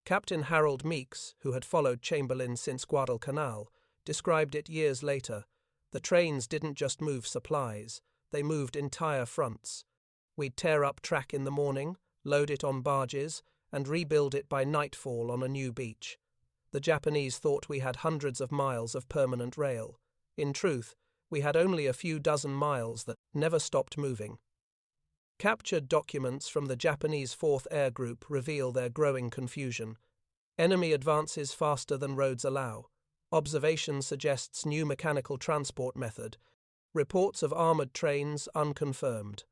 Captain Harold Meeks, who had followed Chamberlin since Guadalcanal, described it years later. The trains didn't just move supplies, they moved entire fronts. We'd tear up track in the morning, load it on barges, and rebuild it by nightfall on a new beach. The Japanese thought we had hundreds of miles of permanent rail. In truth, we had only a few dozen miles that never stopped moving. Captured documents from the Japanese 4th Air Group reveal their growing confusion. Enemy advances faster than roads allow. Observation suggests new mechanical transport method. Reports of armored trains unconfirmed.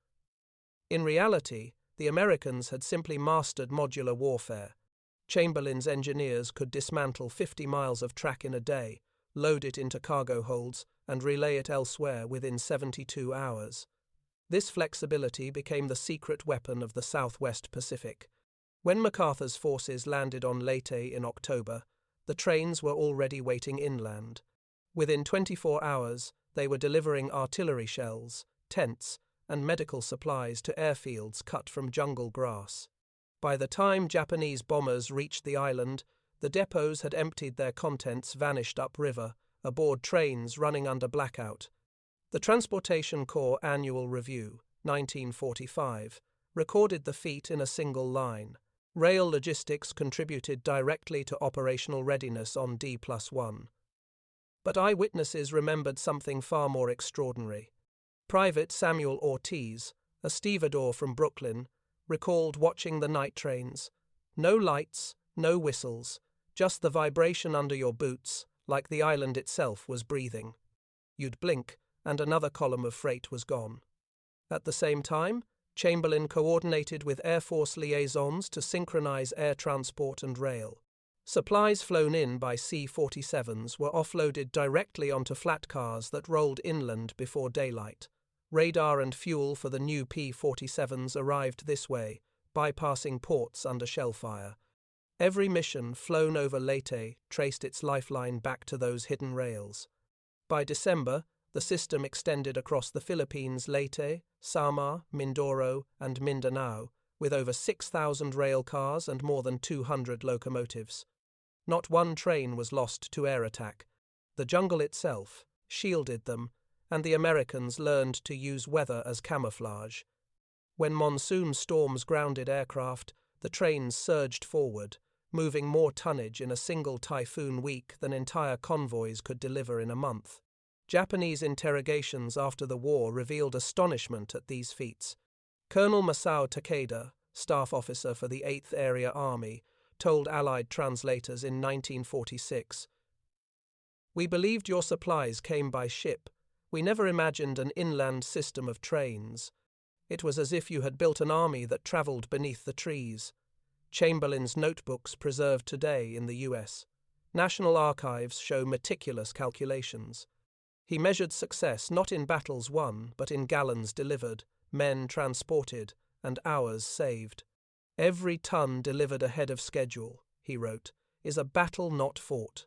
In reality, the Americans had simply mastered modular warfare. Chamberlin's engineers could dismantle 50 miles of track in a day, load it into cargo holds, and relay it elsewhere within 72 hours. This flexibility became the secret weapon of the Southwest Pacific. When MacArthur's forces landed on Leyte in October, the trains were already waiting inland. Within 24 hours, they were delivering artillery shells, tents, and medical supplies to airfields cut from jungle grass. By the time Japanese bombers reached the island, the depots had emptied their contents vanished upriver, aboard trains running under blackout. The Transportation Corps Annual Review, 1945, recorded the feat in a single line. Rail logistics contributed directly to operational readiness on D+1. But eyewitnesses remembered something far more extraordinary. Private Samuel Ortiz, a stevedore from Brooklyn, recalled watching the night trains. No lights, no whistles, just the vibration under your boots, like the island itself was breathing. You'd blink, and another column of freight was gone. At the same time, Chamberlin coordinated with Air Force liaisons to synchronize air transport and rail. Supplies flown in by C-47s were offloaded directly onto flat cars that rolled inland before daylight. Radar and fuel for the new P-47s arrived this way, bypassing ports under shell fire. Every mission flown over Leyte traced its lifeline back to those hidden rails. By December, the system extended across the Philippines, Leyte, Samar, Mindoro, and Mindanao, with over 6,000 rail cars and more than 200 locomotives. Not one train was lost to air attack. The jungle itself shielded them, and the Americans learned to use weather as camouflage. When monsoon storms grounded aircraft, the trains surged forward, moving more tonnage in a single typhoon week than entire convoys could deliver in a month. Japanese interrogations after the war revealed astonishment at these feats. Colonel Masao Takeda, staff officer for the 8th Area Army, told Allied translators in 1946, "We believed your supplies came by ship. We never imagined an inland system of trains. It was as if you had built an army that travelled beneath the trees. Chamberlin's notebooks preserved today in the US. National archives show meticulous calculations. He measured success not in battles won, but in gallons delivered, men transported, and hours saved. "Every ton delivered ahead of schedule," he wrote, "is a battle not fought."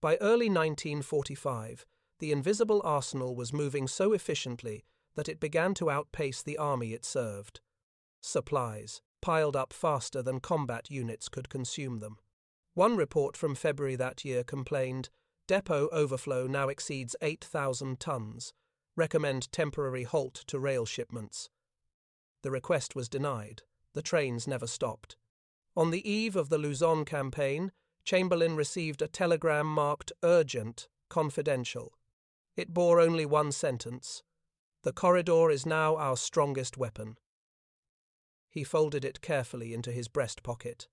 By early 1945, the invisible arsenal was moving so efficiently that it began to outpace the army it served. Supplies piled up faster than combat units could consume them. One report from February that year complained, "Depot overflow now exceeds 8,000 tons. Recommend temporary halt to rail shipments." The request was denied. The trains never stopped. On the eve of the Luzon campaign, Chamberlin received a telegram marked urgent, confidential. It bore only one sentence: "The corridor is now our strongest weapon." He folded it carefully into his breast pocket.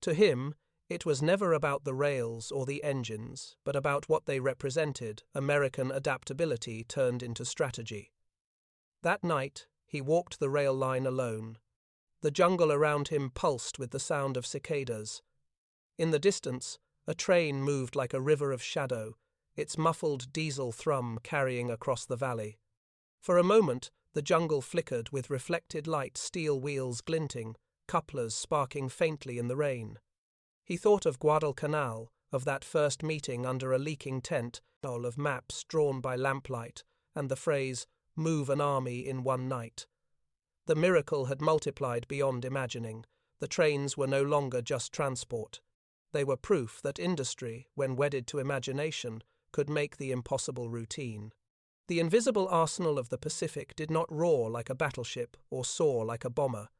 To him, it was never about the rails or the engines, but about what they represented, American adaptability turned into strategy. That night, he walked the rail line alone. The jungle around him pulsed with the sound of cicadas. In the distance, a train moved like a river of shadow, its muffled diesel thrum carrying across the valley. For a moment, the jungle flickered with reflected light, steel wheels glinting, couplers sparking faintly in the rain. He thought of Guadalcanal, of that first meeting under a leaking tent, of maps drawn by lamplight, and the phrase, "move an army in one night." The miracle had multiplied beyond imagining. The trains were no longer just transport. They were proof that industry, when wedded to imagination, could make the impossible routine. The invisible arsenal of the Pacific did not roar like a battleship or soar like a bomber.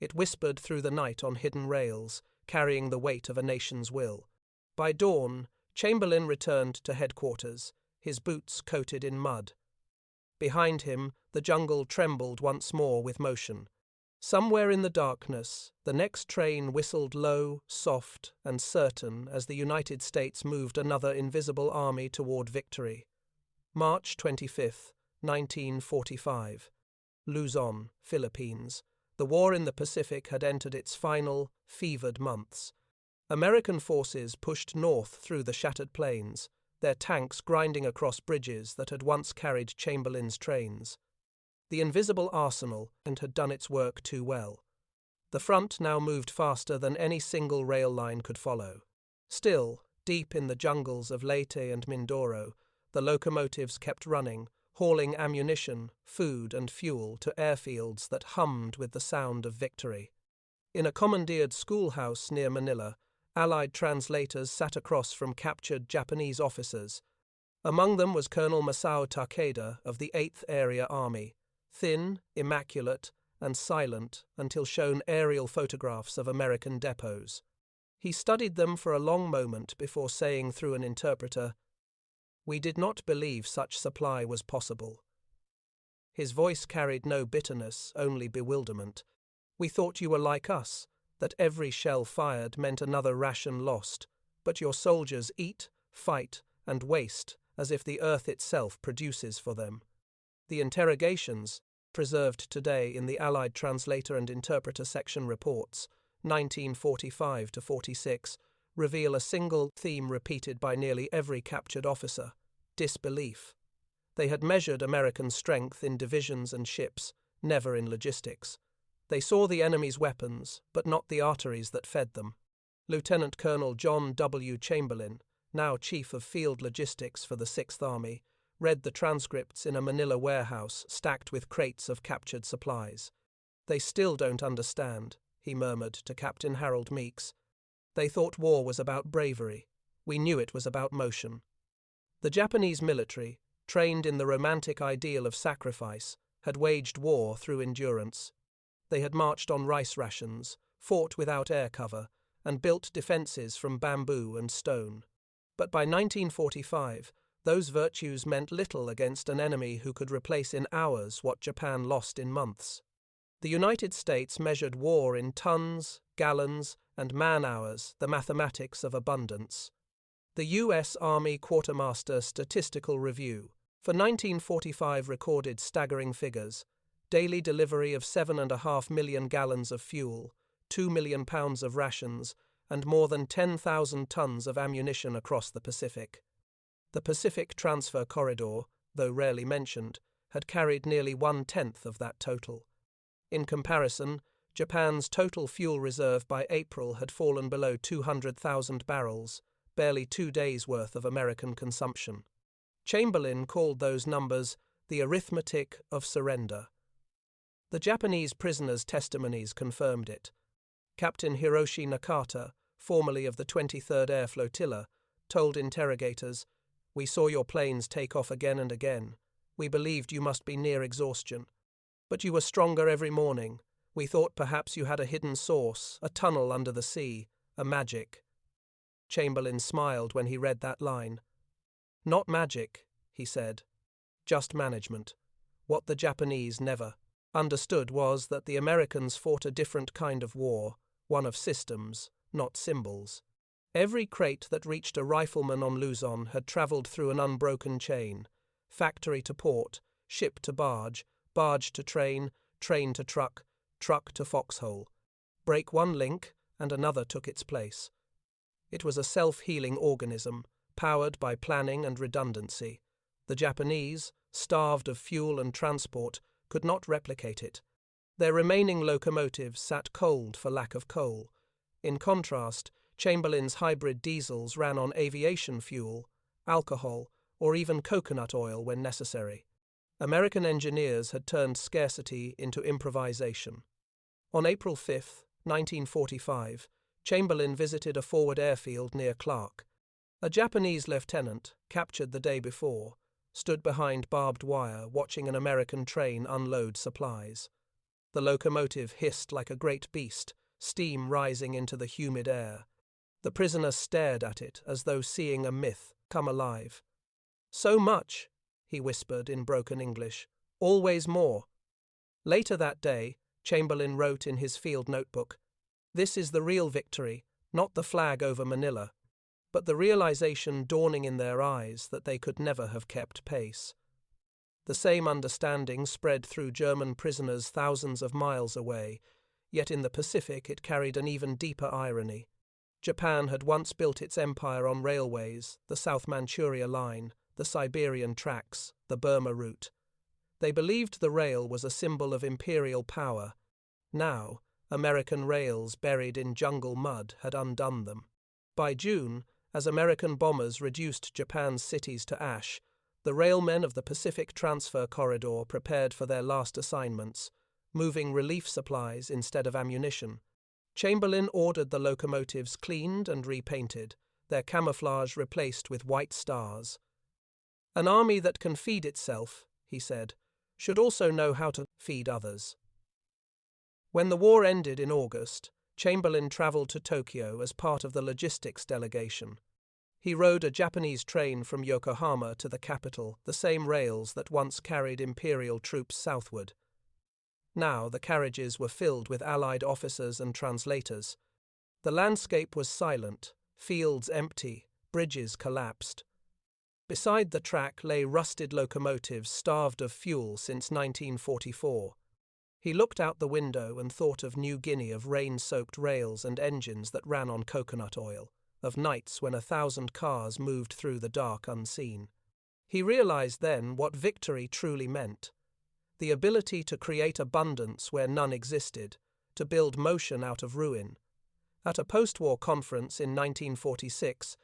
It whispered through the night on hidden rails, carrying the weight of a nation's will. By dawn, Chamberlin returned to headquarters, his boots coated in mud. Behind him, the jungle trembled once more with motion. Somewhere in the darkness, the next train whistled low, soft, and certain as the United States moved another invisible army toward victory. March 25, 1945. Luzon, Philippines. The war in the Pacific had entered its final, fevered months. American forces pushed north through the shattered plains, their tanks grinding across bridges that had once carried Chamberlin's trains. The invisible arsenal had done its work too well. The front now moved faster than any single rail line could follow. Still, deep in the jungles of Leyte and Mindoro, the locomotives kept running, hauling ammunition, food, and fuel to airfields that hummed with the sound of victory. In a commandeered schoolhouse near Manila, Allied translators sat across from captured Japanese officers. Among them was Colonel Masao Takeda of the 8th Area Army, thin, immaculate, and silent until shown aerial photographs of American depots. He studied them for a long moment before saying through an interpreter, "We did not believe such supply was possible." His voice carried no bitterness, only bewilderment. "We thought you were like us, that every shell fired meant another ration lost, but your soldiers eat, fight, and waste as if the earth itself produces for them." The interrogations, preserved today in the Allied translator and interpreter section reports, 1945 to 46, reveal a single theme repeated by nearly every captured officer: disbelief. They had measured American strength in divisions and ships, never in logistics. They saw the enemy's weapons, but not the arteries that fed them. Lieutenant Colonel John W. Chamberlin, now Chief of Field Logistics for the 6th Army, read the transcripts in a Manila warehouse stacked with crates of captured supplies. "They still don't understand," he murmured to Captain Harold Meeks. "They thought war was about bravery. We knew it was about motion." The Japanese military, trained in the romantic ideal of sacrifice, had waged war through endurance. They had marched on rice rations, fought without air cover, and built defenses from bamboo and stone. But by 1945, those virtues meant little against an enemy who could replace in hours what Japan lost in months. The United States measured war in tons, gallons, and man-hours, the mathematics of abundance. The U.S. Army Quartermaster Statistical Review, For 1945 recorded staggering figures: daily delivery of 7.5 million gallons of fuel, 2 million pounds of rations, and more than 10,000 tons of ammunition across the Pacific. The Pacific Transfer Corridor, though rarely mentioned, had carried nearly 1/10 of that total. In comparison, Japan's total fuel reserve by April had fallen below 200,000 barrels, barely 2 days' worth of American consumption. Chamberlin called those numbers the arithmetic of surrender. The Japanese prisoners' testimonies confirmed it. Captain Hiroshi Nakata, formerly of the 23rd Air Flotilla, told interrogators, "We saw your planes take off again and again. We believed you must be near exhaustion. But you were stronger every morning. We thought perhaps you had a hidden source, a tunnel under the sea, a magic." Chamberlin smiled when he read that line. "Not magic," he said. "Just management." What the Japanese never understood was that the Americans fought a different kind of war, one of systems, not symbols. Every crate that reached a rifleman on Luzon had travelled through an unbroken chain: factory to port, ship to barge, barge to train, train to truck, truck to foxhole. Break one link, and another took its place. It was a self-healing organism, powered by planning and redundancy. The Japanese, starved of fuel and transport, could not replicate it. Their remaining locomotives sat cold for lack of coal. In contrast, Chamberlin's hybrid diesels ran on aviation fuel, alcohol, or even coconut oil when necessary. American engineers had turned scarcity into improvisation. On April 5, 1945, Chamberlin visited a forward airfield near Clark. A Japanese lieutenant, captured the day before, stood behind barbed wire watching an American train unload supplies. The locomotive hissed like a great beast, steam rising into the humid air. The prisoner stared at it as though seeing a myth come alive. "So much," he whispered in broken English. "Always more." Later that day, Chamberlin wrote in his field notebook, "This is the real victory, not the flag over Manila," but the realization dawning in their eyes that they could never have kept pace. The same understanding spread through German prisoners thousands of miles away, yet in the Pacific it carried an even deeper irony. Japan had once built its empire on railways, the South Manchuria Line, the Siberian tracks, the Burma route. They believed the rail was a symbol of imperial power. Now, American rails buried in jungle mud had undone them. By June, as American bombers reduced Japan's cities to ash, the railmen of the Pacific Transfer Corridor prepared for their last assignments, moving relief supplies instead of ammunition. Chamberlin ordered the locomotives cleaned and repainted, their camouflage replaced with white stars. "An army that can feed itself," he said, "should also know how to feed others." When the war ended in August, Chamberlin travelled to Tokyo as part of the logistics delegation. He rode a Japanese train from Yokohama to the capital, the same rails that once carried imperial troops southward. Now the carriages were filled with Allied officers and translators. The landscape was silent, fields empty, bridges collapsed. Beside the track lay rusted locomotives starved of fuel since 1944. He looked out the window and thought of New Guinea, of rain-soaked rails and engines that ran on coconut oil, of nights when 1,000 cars moved through the dark unseen. He realized then what victory truly meant: the ability to create abundance where none existed, to build motion out of ruin. At a post-war conference in 1946,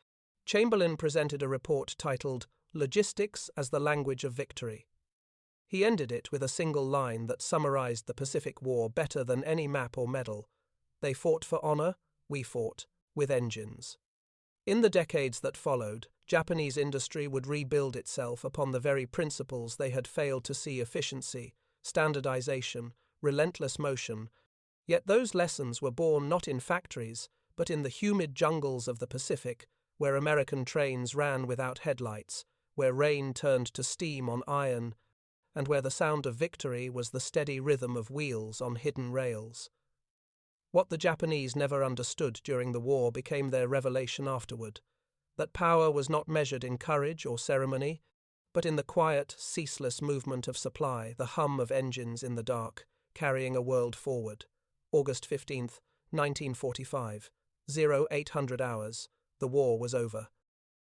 Chamberlin presented a report titled "Logistics as the Language of Victory." He ended it with a single line that summarized the Pacific War better than any map or medal: "They fought for honor, we fought with engines." In the decades that followed, Japanese industry would rebuild itself upon the very principles they had failed to see: efficiency, standardization, relentless motion. Yet those lessons were born not in factories, but in the humid jungles of the Pacific, where American trains ran without headlights, where rain turned to steam on iron, and where the sound of victory was the steady rhythm of wheels on hidden rails. What the Japanese never understood during the war became their revelation afterward: that power was not measured in courage or ceremony, but in the quiet, ceaseless movement of supply, the hum of engines in the dark, carrying a world forward. August 15th, 1945, 0800 hours, the war was over.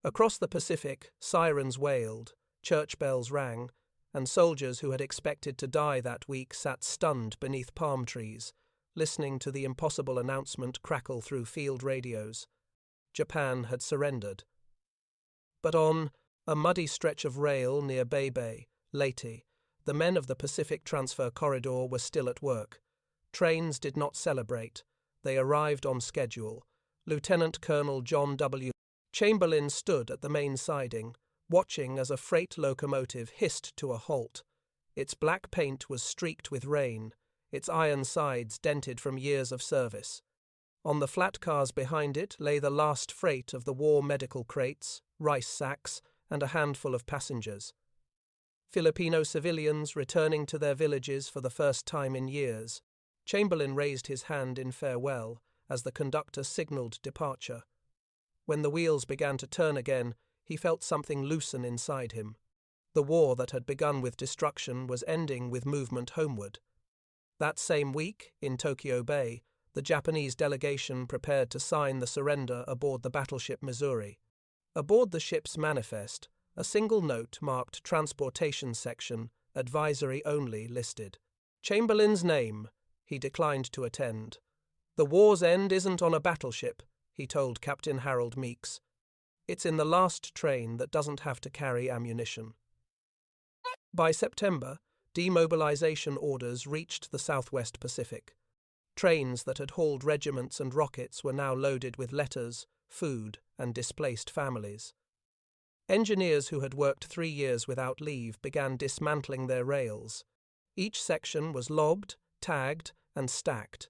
Across the Pacific, sirens wailed, church bells rang, and soldiers who had expected to die that week sat stunned beneath palm trees, listening to the impossible announcement crackle through field radios. Japan had surrendered. But on a muddy stretch of rail near Bay, Leyte, the men of the Pacific Transfer Corridor were still at work. Trains did not celebrate. They arrived on schedule. Lieutenant Colonel John W. Chamberlin stood at the main siding, watching as a freight locomotive hissed to a halt. Its black paint was streaked with rain, its iron sides dented from years of service. On the flat cars behind it lay the last freight of the war medical crates, rice sacks, and a handful of passengers. Filipino civilians returning to their villages for the first time in years. Chamberlin raised his hand in farewell as the conductor signaled departure. When the wheels began to turn again, he felt something loosen inside him. The war that had begun with destruction was ending with movement homeward. That same week, in Tokyo Bay, the Japanese delegation prepared to sign the surrender aboard the battleship Missouri. Aboard the ship's manifest, a single note marked Transportation Section, Advisory Only listed. Chamberlin's name. He declined to attend. The war's end isn't on a battleship, he told Captain Harold Meeks. It's in the last train that doesn't have to carry ammunition. By September, demobilization orders reached the Southwest Pacific. Trains that had hauled regiments and rockets were now loaded with letters, food, and displaced families. Engineers who had worked 3 years without leave began dismantling their rails. Each section was lobbed, tagged, and stacked.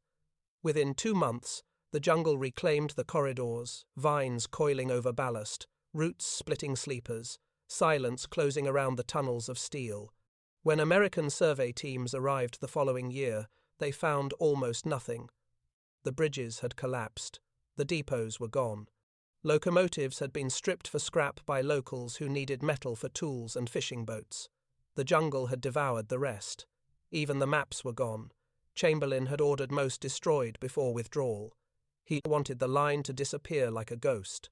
Within 2 months, the jungle reclaimed the corridors, vines coiling over ballast, roots splitting sleepers, silence closing around the tunnels of steel. When American survey teams arrived the following year, they found almost nothing. The bridges had collapsed. The depots were gone. Locomotives had been stripped for scrap by locals who needed metal for tools and fishing boats. The jungle had devoured the rest. Even the maps were gone. Chamberlin had ordered most destroyed before withdrawal. He wanted the line to disappear like a ghost.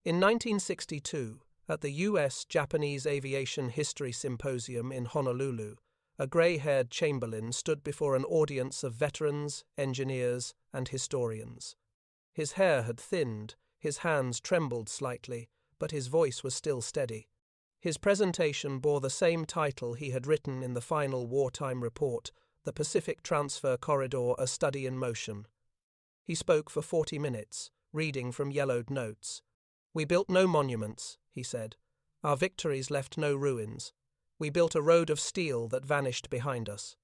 In 1962, at the U.S.-Japanese Aviation History Symposium in Honolulu, a grey-haired Chamberlin stood before an audience of veterans, engineers, and historians. His hair had thinned, his hands trembled slightly, but his voice was still steady. His presentation bore the same title he had written in the final wartime report, The Pacific Transfer Corridor, A Study in Motion. He spoke for 40 minutes, reading from yellowed notes. "We built no monuments," he said. "Our victories left no ruins. We built a road of steel that vanished behind us.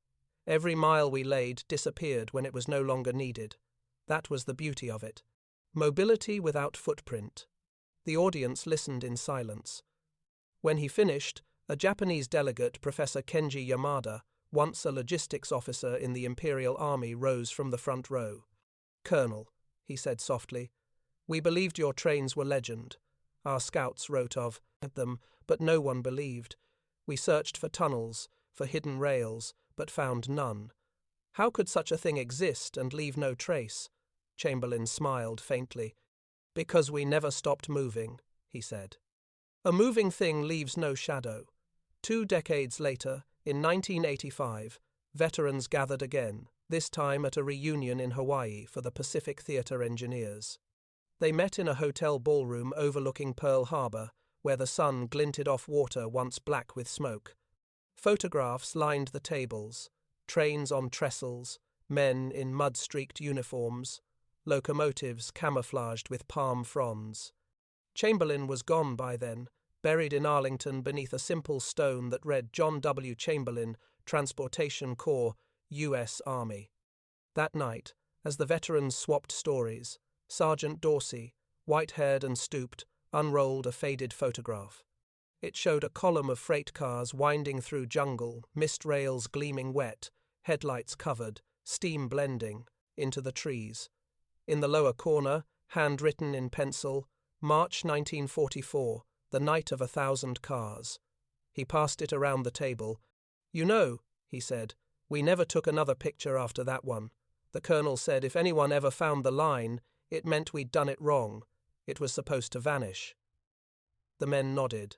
Every mile we laid disappeared when it was no longer needed. That was the beauty of it. Mobility without footprint." The audience listened in silence. When he finished, a Japanese delegate, Professor Kenji Yamada, once a logistics officer in the Imperial Army, rose from the front row. "Colonel," he said softly, "we believed your trains were legend. Our scouts wrote of them, but no one believed. We searched for tunnels, for hidden rails, but found none. How could such a thing exist and leave no trace?" Chamberlin smiled faintly. "Because we never stopped moving," he said. A moving thing leaves no shadow. 2 decades later, in 1985, veterans gathered again, this time at a reunion in Hawaii for the Pacific Theater engineers. They met in a hotel ballroom overlooking Pearl Harbor, where the sun glinted off water once black with smoke. Photographs lined the tables, trains on trestles, men in mud-streaked uniforms, locomotives camouflaged with palm fronds. Chamberlin was gone by then, buried in Arlington beneath a simple stone that read John W. Chamberlin, Transportation Corps, U.S. Army. That night, as the veterans swapped stories, Sergeant Dorsey, white-haired and stooped, unrolled a faded photograph. It showed a column of freight cars winding through jungle, mist rails gleaming wet, headlights covered, steam blending, into the trees. In the lower corner, handwritten in pencil, March 1944, the night of 1,000 cars. He passed it around the table. "You know," he said, "we never took another picture after that one. The colonel said if anyone ever found the line, it meant we'd done it wrong. It was supposed to vanish." The men nodded.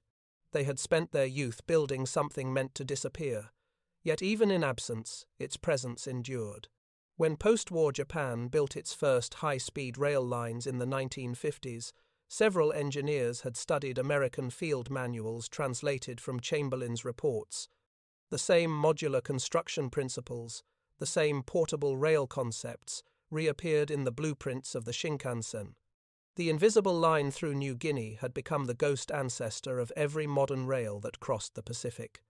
They had spent their youth building something meant to disappear. Yet even in absence, its presence endured. When post-war Japan built its first high-speed rail lines in the 1950s, several engineers had studied American field manuals translated from Chamberlin's reports. The same modular construction principles, the same portable rail concepts, reappeared in the blueprints of the Shinkansen. The invisible line through New Guinea had become the ghost ancestor of every modern rail that crossed the Pacific.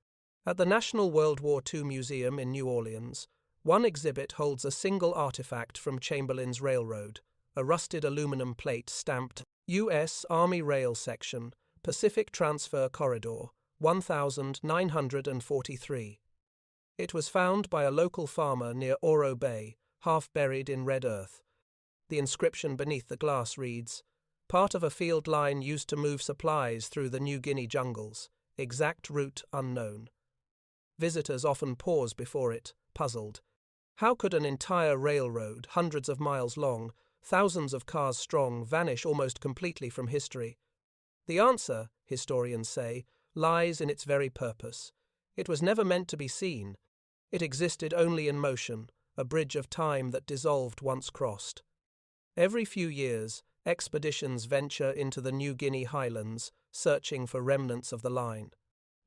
At the National World War II Museum in New Orleans, one exhibit holds a single artifact from Chamberlin's railroad, a rusted aluminum plate stamped U.S. Army Rail Section, Pacific Transfer Corridor, 1943. It was found by a local farmer near Oro Bay, half buried in red earth. The inscription beneath the glass reads, "Part of a field line used to move supplies through the New Guinea jungles. Exact route unknown." Visitors often pause before it, puzzled. How could an entire railroad, hundreds of miles long, thousands of cars strong, vanish almost completely from history? The answer, historians say, lies in its very purpose. It was never meant to be seen. It existed only in motion, a bridge of time that dissolved once crossed. Every few years, expeditions venture into the New Guinea highlands, searching for remnants of the line.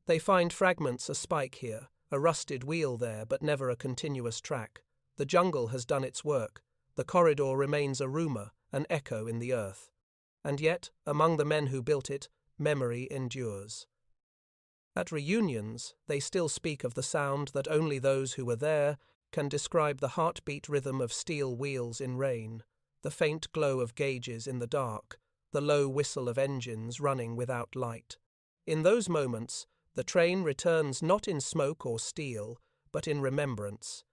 They find fragments, a spike here, a rusted wheel there, but never a continuous track. The jungle has done its work. The corridor remains a rumor, an echo in the earth. And yet, among the men who built it, memory endures. At reunions, they still speak of the sound that only those who were there can describe: the heartbeat rhythm of steel wheels in rain, the faint glow of gauges in the dark, the low whistle of engines running without light. In those moments, the train returns not in smoke or steel, but in remembrance.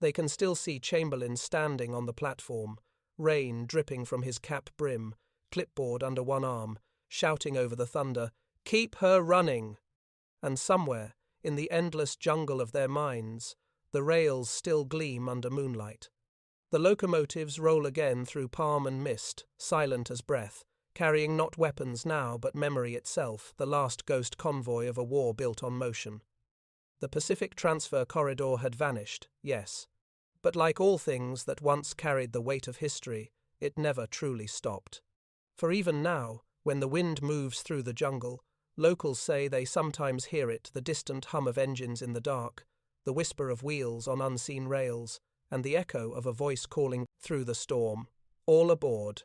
They can still see Chamberlin standing on the platform, rain dripping from his cap brim, clipboard under one arm, shouting over the thunder, "Keep her running!" And somewhere, in the endless jungle of their minds, the rails still gleam under moonlight. The locomotives roll again through palm and mist, silent as breath, carrying not weapons now but memory itself, the last ghost convoy of a war built on motion. The Pacific Transfer Corridor had vanished, yes, but like all things that once carried the weight of history, it never truly stopped. For even now, when the wind moves through the jungle, locals say they sometimes hear it, the distant hum of engines in the dark, the whisper of wheels on unseen rails, and the echo of a voice calling through the storm, "All aboard!"